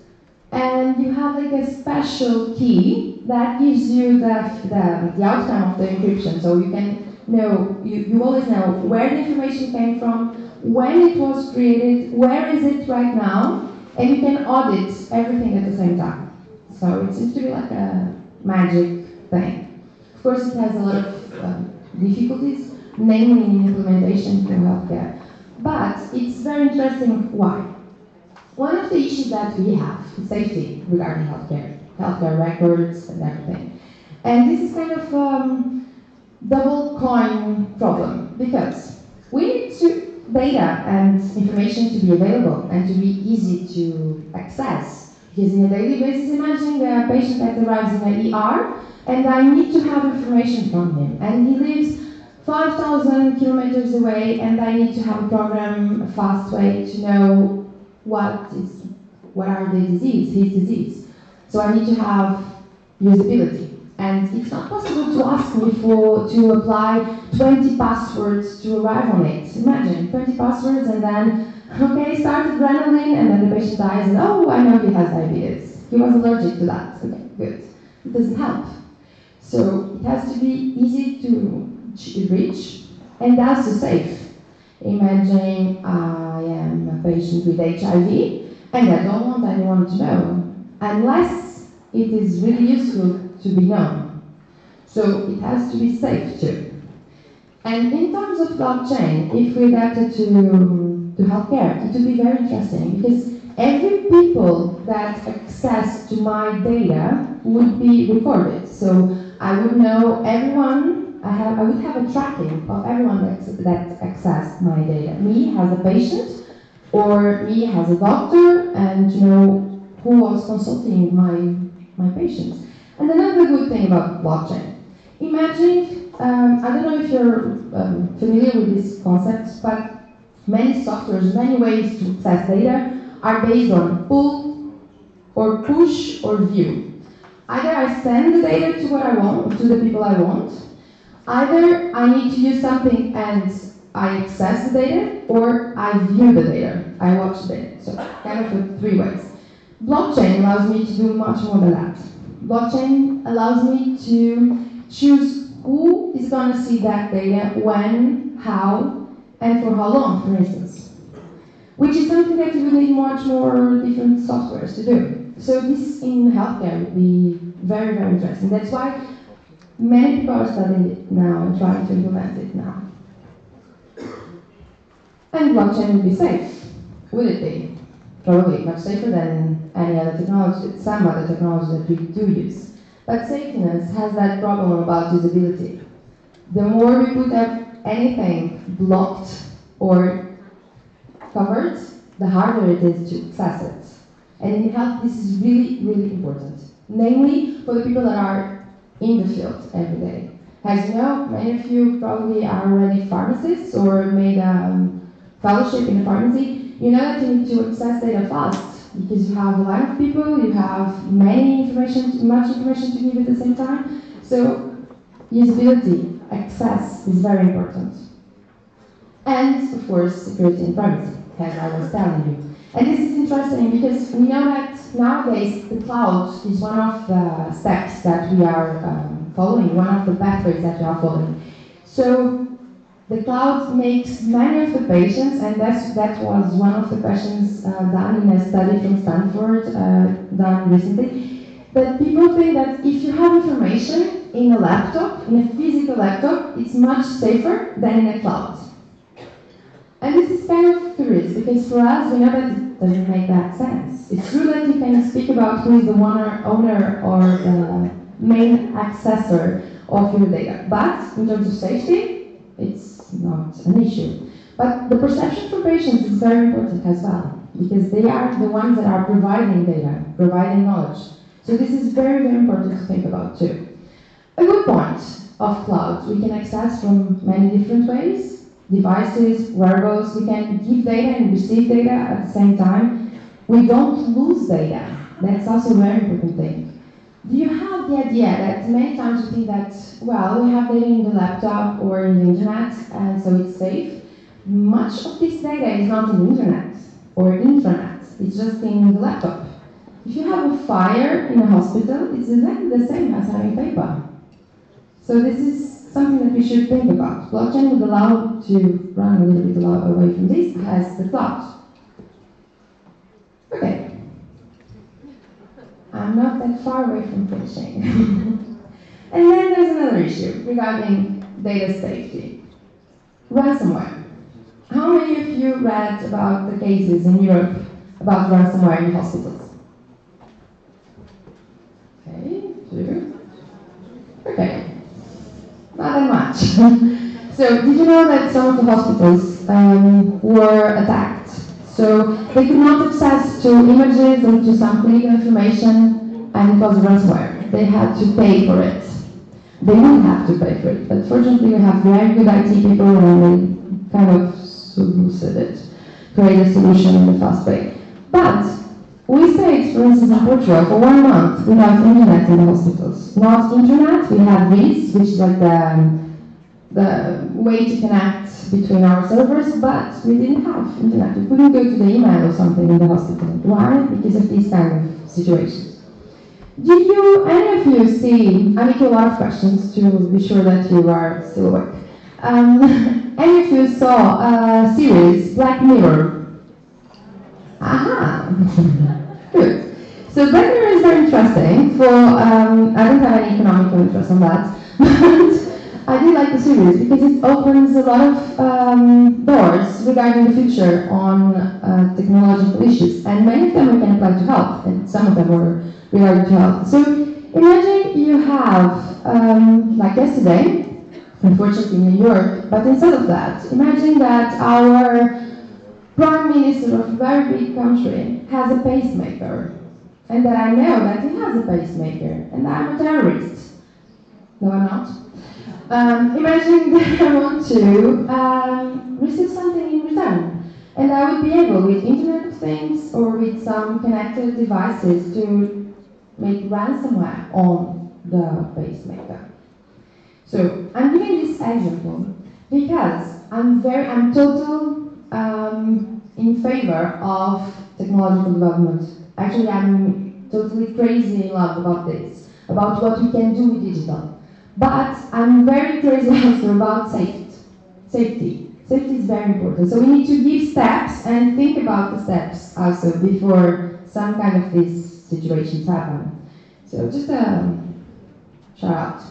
and you have like a special key that gives you the outcome of the encryption, so you can know, you always know where the information came from, when it was created, where is it right now, and you can audit everything at the same time. So it seems to be like a magic thing. Of course, it has a lot of difficulties, mainly in implementation for healthcare. But it's very interesting why. One of the issues that we have is safety regarding healthcare records and everything. And this is kind of double coin problem, because we need data and information to be available and to be easy to access. Because in a daily basis, imagine a patient that arrives in an ER and I need to have information from him. And he lives 5,000 kilometers away and I need to have a program, a fast way to know what are his disease. So I need to have usability. And it's not possible to ask me to apply 20 passwords to arrive on it. Imagine, 20 passwords and then, okay, start adrenaline and then the patient dies and oh, I know he has diabetes. He was allergic to that. Okay, good. It doesn't help. So it has to be easy to reach and also safe. Imagine I am a patient with HIV and I don't want anyone to know unless it is really useful to be known. So it has to be safe too. And in terms of blockchain, if we adapt it to healthcare, it would be very interesting because every people that access to my data would be recorded. So I would know everyone, I would have a tracking of everyone that accessed my data. Me as a patient, or me as a doctor, and to know who was consulting my patients. And another good thing about blockchain. Imagine, I don't know if you're familiar with this concept, but many softwares, many ways to access data are based on pull, or push, or view. Either I send the data to what I want, to the people I want, either I need to use something and I access the data, or I view the data, I watch the data. So kind of in 3 ways. Blockchain allows me to do much more than that. Blockchain allows me to choose who is going to see that data, when, how, and for how long, for instance. Which is something that you will need much more different softwares to do. So this in healthcare would be very, very interesting. That's why many people are studying it now and trying to implement it now. And blockchain would be safe. Would it be? Probably much safer than any other technology, some other technology that we do use. But safeness has that problem about usability. The more we put up anything blocked or covered, the harder it is to access it. And in health, this is really, really important. Namely, for the people that are in the field every day. As you know, many of you probably are already pharmacists or made a fellowship in a pharmacy. You know that you need to access data fast because you have a lot of people, you have much information to give at the same time. So usability, access is very important. And of course, security and privacy, as I was telling you. And this is interesting because we know that nowadays the cloud is one of the steps that we are following, one of the pathways that we are following. So the cloud makes many of the patients, and that was one of the questions done in a study from Stanford, done recently, that people think that if you have information in a laptop, in a physical laptop, it's much safer than in a cloud. And this is kind of curious, because for us, we know that it doesn't make that sense. It's true that you can speak about who is the owner or the main accessor of your data, but in terms of safety, it's not an issue. But the perception for patients is very important as well, because they are the ones that are providing data, providing knowledge. So this is very, very important to think about too. A good point of cloud, we can access from many different ways. Devices, wearables, we can give data and receive data at the same time. We don't lose data. That's also a very important thing. Do you have the idea that many times we think that, well, we have data in the laptop or in the internet, and so it's safe? Much of this data is not in the internet or intranet. It's just in the laptop. If you have a fire in a hospital, it's exactly the same as having paper. So this is something that we should think about. Blockchain would allow to run a little bit away from this as the cloud. Okay. I'm not that far away from finishing. And then there's another issue regarding data safety. Ransomware. How many of you read about the cases in Europe about ransomware in hospitals? Okay, 2. Okay, not that much. So, did you know that some of the hospitals were attacked? So, they could not access to images and to some clinical information, and it was ransomware. They had to pay for it. They would have to pay for it, but fortunately we have very good IT people and they kind of soluted it, create a solution in a fast way. But we stayed, for instance, in Portugal for 1 month without internet in the hospitals. Not internet, we had RIS, which is like the way to connect between our servers, but we didn't have internet. We couldn't go to the email or something in the hospital. Why? Because of these kind of situations. Did you, any of you see, I make a lot of questions to be sure that you are still awake. Any of you saw a series, Black Mirror? Aha! Good. So Black Mirror is very interesting for, I don't have any economical interest on that, but I do like the series because it opens a lot of doors regarding the future on technological issues, and many of them we can apply to health, and some of them were regarding to health. So imagine you have, like yesterday, unfortunately in New York, but instead of that, imagine that our Prime Minister of a very big country has a pacemaker, and that I know that he has a pacemaker, and I'm a terrorist. No, I'm not. Imagine that I want to receive something in return, and I would be able, with Internet of Things or with some connected devices, to make ransomware on the pacemaker. So I'm giving this example because I'm total in favor of technological development. Actually, I'm totally crazy in love about this, about what we can do with digital. But I'm very crazy also about safety. Safety is very important. So we need to give steps and think about the steps also before some kind of these situations happen. So just a shout out.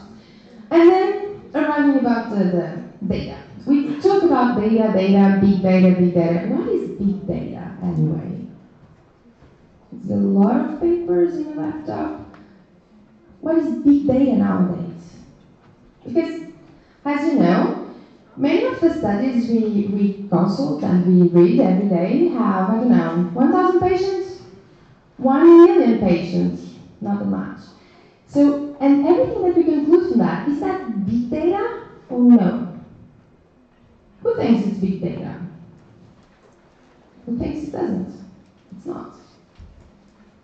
And then arriving about the data. We talk about data, big data. What is big data anyway? It's a lot of papers in your laptop. What is big data nowadays? Because, as you know, many of the studies we consult and we read every day have, I don't know, 1,000 patients, 1 million patients, not that much. So, and everything that we conclude from that, is that big data or no? Who thinks it's big data? Who thinks it doesn't? It's not.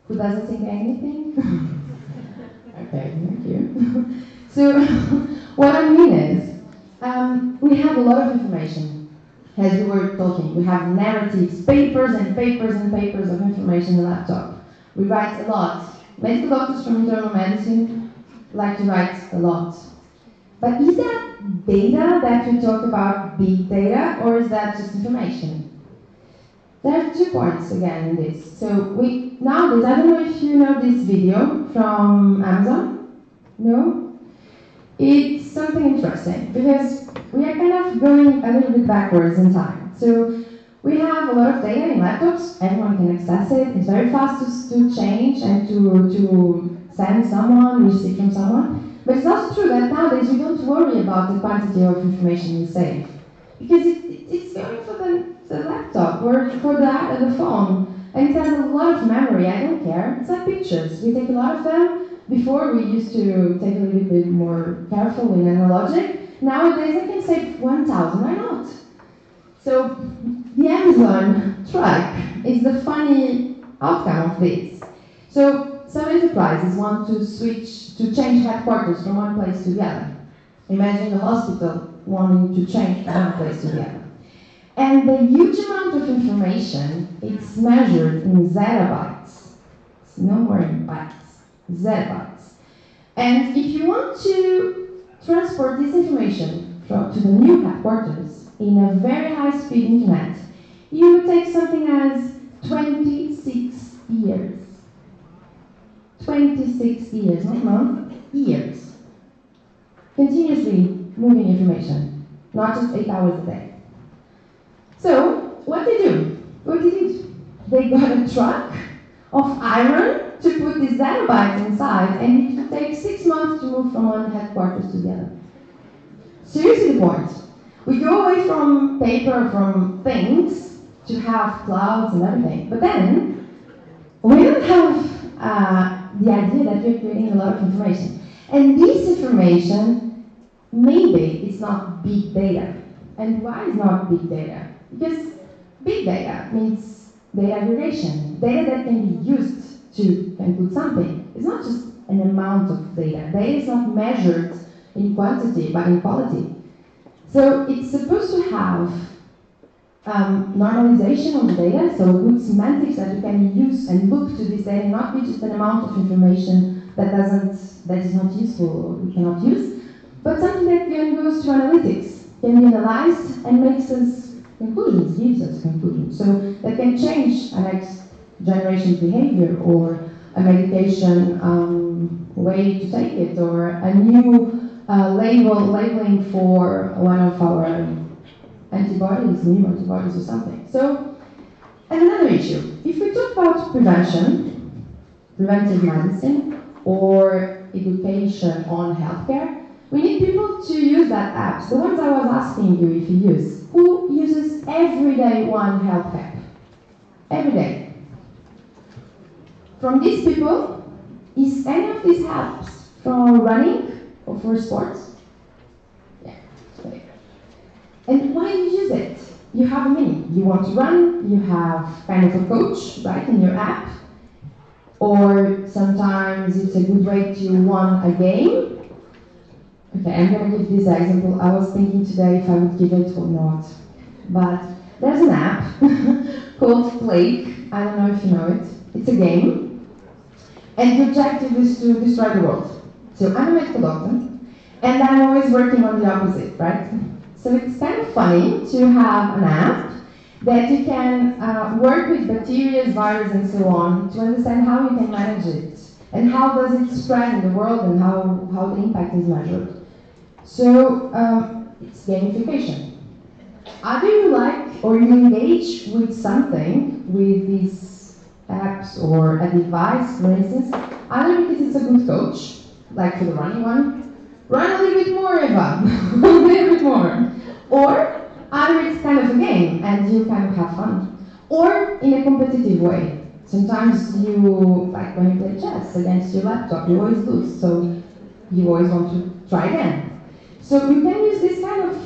Who doesn't think anything? Okay, thank you. So, what I mean is, we have a lot of information. As we were talking, we have narratives, papers and papers and papers of information in the laptop. We write a lot. Medical doctors from internal medicine like to write a lot. But is that data that we talk about big data, or is that just information? There are 2 points again in this. So nowadays, I don't know if you know this video from Amazon. No? It's something interesting because we are kind of going a little bit backwards in time. So we have a lot of data in laptops, everyone can access it, it's very fast to change and to send someone, receive from someone. But it's also true that nowadays we don't worry about the quantity of information we save. Because it's going for the laptop or for the phone. And it has a lot of memory, I don't care. It's like pictures. We take a lot of them. Before we used to take a little bit more careful in analogic. Nowadays I can save 1,000, why not? So the Amazon truck is the funny outcome of this. So some enterprises want to change headquarters from one place to the other. Imagine a hospital wanting to change from one place to the other. And the huge amount of information, it's measured in zettabytes. It's no more in bytes. Zettabytes. And if you want to transport this information to the new headquarters in a very high-speed internet, you would take something as 26 years. 26 years, not months, years. Continuously moving information, not just 8 hours a day. So, what they do? What they did? They got a truck of iron to put these nanobytes inside, and it would take 6 months to move from one headquarters to the other. Seriously, the point. We go away from paper, from things, to have clouds and everything. But then, we don't have the idea that we're creating a lot of information. And this information, maybe it's not big data. And why is not big data? Because big data means data aggregation, data that can be used to conclude something. It's not just an amount of data. Data is not measured in quantity, but in quality. So it's supposed to have normalization of the data, so good semantics that you can use and look to this data, not be just an amount of information that is not useful or we cannot use, but something that then goes to analytics, can be analyzed and makes us conclusions, gives us conclusions. So that can change a next generation's behavior or a medication way to take it, or a new labeling for one of our antibodies, new antibodies or something. So, and another issue, if we talk about prevention, preventive medicine, or education on healthcare, we need people to use that apps. The ones I was asking you if you use. Who uses every day one health app? Every day. From these people, is any of these apps for running or for sports? Yeah. Okay. And why do you use it? You have a mini. You want to run, you have kind of a coach, right, in your app. Or sometimes it's a good way to win a game. Okay, I'm going to give this example. I was thinking today if I would give it or not. But there's an app called Plague. I don't know if you know it. It's a game. And the objective is to destroy the world. So I'm a medical doctor, and I'm always working on the opposite, right? So it's kind of funny to have an app that you can work with bacteria, viruses, and so on to understand how you can manage it and how does it spread in the world and how the impact is measured. So it's gamification. Either you like or you engage with something, with these apps or a device, for instance, either because it's a good coach, like for the running one, run a little bit more, Eva, a little bit more. Or either it's kind of a game and you kind of have fun. Or in a competitive way. Sometimes you, like when you play chess against your laptop, you always lose, so you always want to try again. So you can use this kind of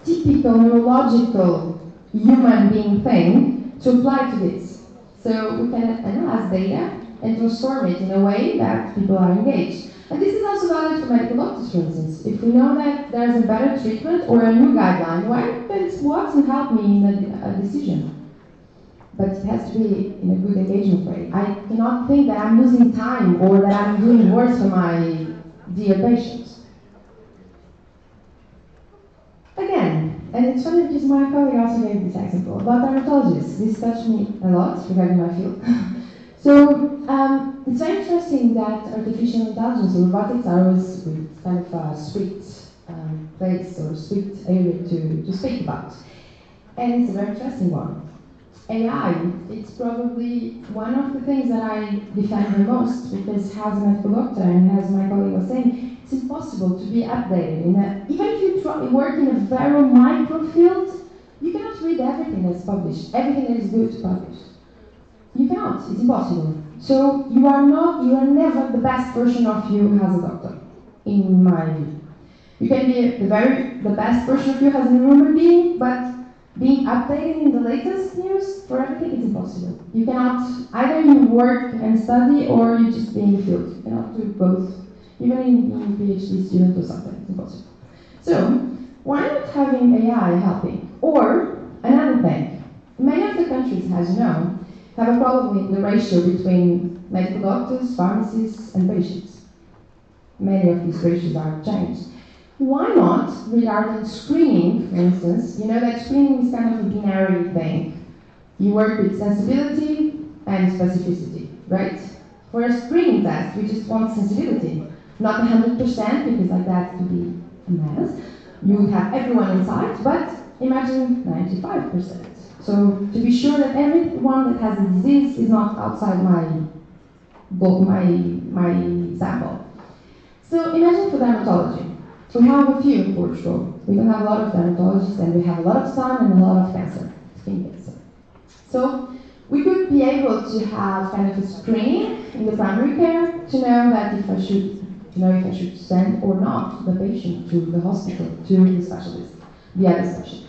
typical neurological human being thing to apply to this. So we can analyze data and transform it in a way that people are engaged. And this is also valid for medical doctors, for instance. If we know that there's a better treatment or a new guideline, why don't it work and help me in a decision? But it has to be in a good engagement way. I cannot think that I'm losing time or that I'm doing worse for my dear patients. Again, and it's funny because my colleague also gave this example about dermatologists. This touched me a lot regarding my field. So it's very interesting that artificial intelligence or robotics are always with kind of a sweet place or sweet area to speak about. And it's a very interesting one. AI, it's probably one of the things that I defend the most because as a medical doctor and as my colleague was saying, it's impossible to be updated. Even if you work in a very micro field, you cannot read everything that's published, everything that is good to publish. You cannot, it's impossible. So you are never the best version of you as a doctor, in my view. You can be the best version of you as a human being, but being updated in the latest news for everything is impossible. You cannot, either you work and study or you just be in the field. You cannot do both. Even in a PhD student or something, it's impossible. So, why not having AI helping? Or, another thing, many of the countries, as you know, have a problem with the ratio between medical doctors, pharmacists, and patients. Many of these ratios are changed. Why not, regarding screening, for instance, you know that screening is kind of a binary thing. You work with sensibility and specificity, right? For a screening test, we just want sensibility. Not 100%, because like that could be a mess. You would have everyone inside, but imagine 95%. So to be sure that everyone that has a disease is not outside my sample. So imagine for dermatology. We have a few in Portugal. We don't have a lot of dermatologists, and we have a lot of sun and a lot of cancer, skin cancer. So we could be able to have kind of a screening in the primary care to know that if I should send or not the patient to the hospital, to the specialist, the other specialist.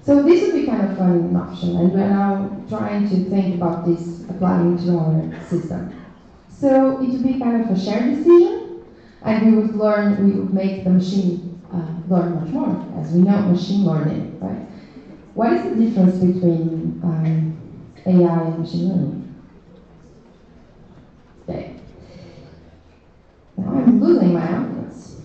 So this would be kind of an option, and we're now trying to think about this applying to our system. So it would be kind of a shared decision, and we would make the machine learn much more, as we know machine learning, right? What is the difference between AI and machine learning? Okay. Now I'm losing my audience.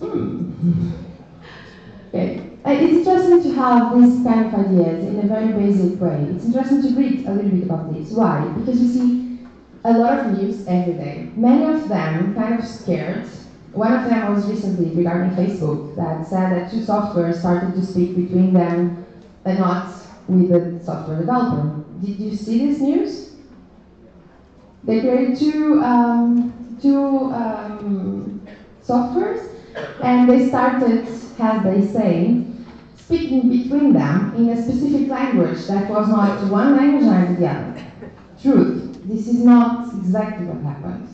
Okay. It's interesting to have these kind of ideas in a very basic way. It's interesting to read a little bit about this. Why? Because we see a lot of news every day. Many of them kind of scared. One of them was recently regarding Facebook that said that two softwares started to speak between them and not with the software developer. Did you see this news? They created two softwares, and they started, as they say, speaking between them in a specific language that was not one language or the other. Truth. This is not exactly what happened.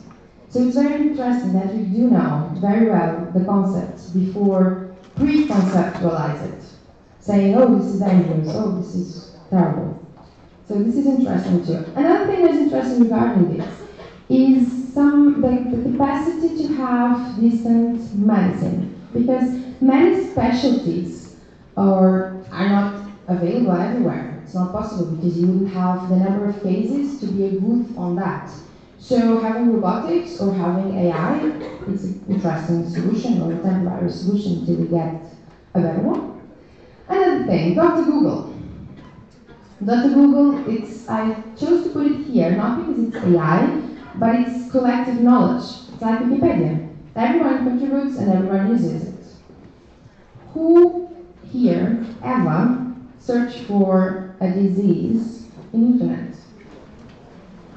So it's very interesting that we do know very well the concept before pre-conceptualize it, saying, oh, this is dangerous, oh, this is terrible. So this is interesting too. Another thing that's interesting regarding this is the capacity to have distant medicine, because many specialties are not available everywhere. It's not possible because you wouldn't have the number of cases to be a good on that. So having robotics or having AI is an interesting solution or a temporary solution until we get a better one. Another thing, Dr. Google. Dr. Google, I chose to put it here, not because it's AI, but it's collective knowledge. It's like Wikipedia. Everyone contributes and everyone uses it. Who here ever searched for a disease in the internet?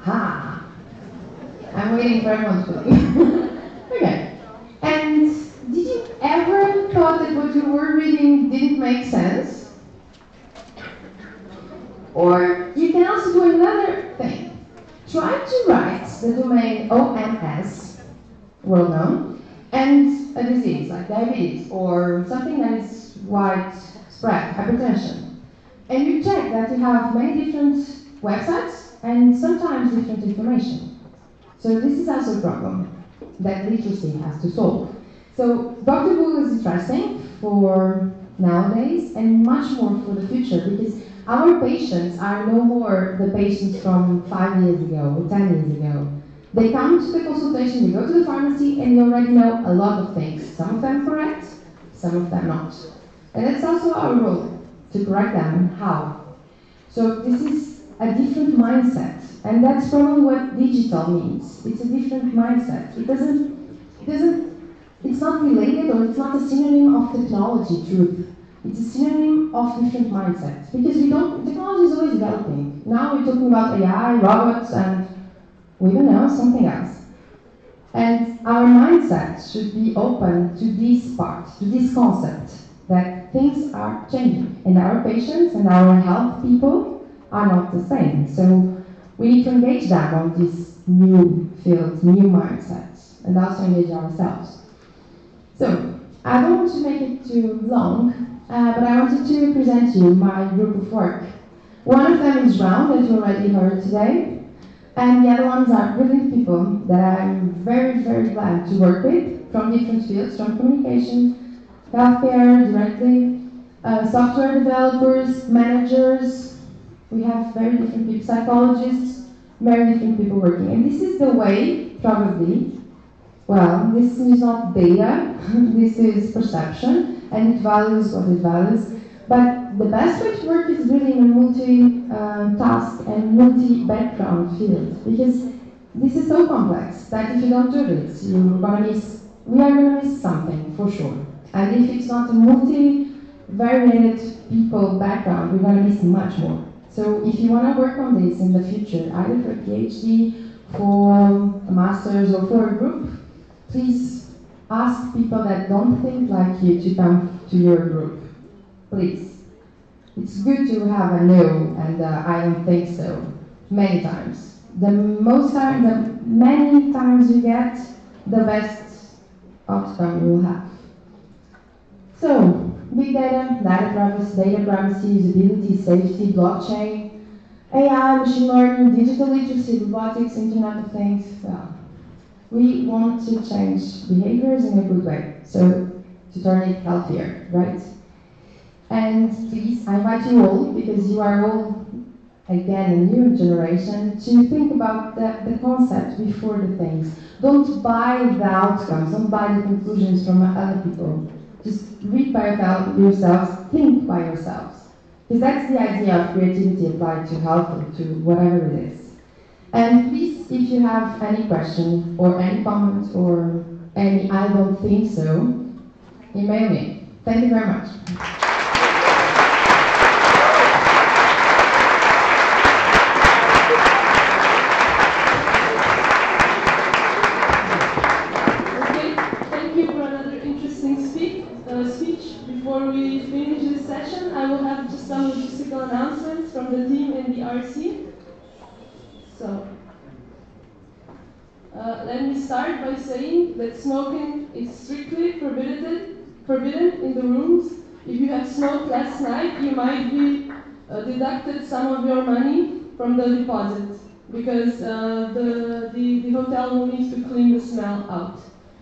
Ha! I'm waiting for everyone to look. Okay. And did you ever thought that what you were reading didn't make sense? Or you can also do another thing. Try to write the domain OMS, well known, and a disease like diabetes or something that is widespread, hypertension. And you check that you have many different websites and sometimes different information. So this is also a problem that literacy has to solve. So Dr. Google is interesting for nowadays and much more for the future, because our patients are no more the patients from 5 years ago or 10 years ago. They come to the consultation, they go to the pharmacy, and they already know a lot of things. Some of them correct, some of them not. And it's also our role to correct them and how. So this is a different mindset. And that's probably what digital means. It's a different mindset. It's not related, or it's not a synonym of technology, truth. It's a synonym of different mindsets. Because technology is always developing. Now we're talking about AI, robots, and we don't know, something else. And our mindset should be open to this part, to this concept, that things are changing. And our patients and our health people are not the same. So we need to engage them on this new field, new mindsets, and also engage ourselves. So, I don't want to make it too long, but I wanted to present you my group of work. One of them is Brown, that you already heard today, and the other ones are brilliant people that I'm very, very glad to work with from different fields, from communication, healthcare, directly, software developers, managers. We have very different people, psychologists, very different people working. And this is the way, probably, well, this is not data, this is perception, and it values what it values. But the best way to work is really in a multi-task and multi-background field, because this is so complex that if you don't do this, we are gonna miss something, for sure. And if it's not a multi-varied people background, we're gonna miss much more. So if you want to work on this in the future, either for a PhD, for a master's, or for a group, please ask people that don't think like you to come to your group. Please. It's good to have a no and I don't think so many times. The many times you get, the best outcome you will have. So, big data, data privacy, usability, safety, blockchain, AI, machine learning, digital literacy, robotics, Internet of Things. Well, we want to change behaviors in a good way, so to turn it healthier, right? And please, I invite you all, because you are all, again, a new generation, to think about the concept before the things. Don't buy the outcomes, don't buy the conclusions from other people. Just read by yourselves, think by yourselves. Because that's the idea of creativity applied to health or to whatever it is. And please, if you have any question or any comment or any I don't think so, email me. Thank you very much. Speech. Before we finish this session, I will have just some logistical announcements from the team in the RC. So, let me start by saying that smoking is strictly forbidden in the rooms. If you have smoked last night, you might be deducted some of your money from the deposit, because the hotel will need to clean the smell out.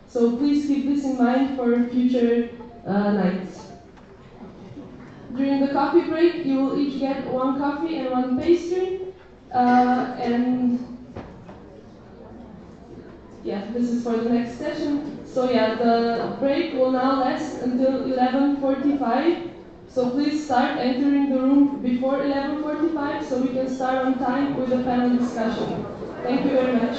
So please keep this in mind for future nights. During the coffee break, you will each get one coffee and one pastry. And yeah, this is for the next session. So yeah, the break will now last until 11:45. So please start entering the room before 11:45 so we can start on time with the panel discussion. Thank you very much.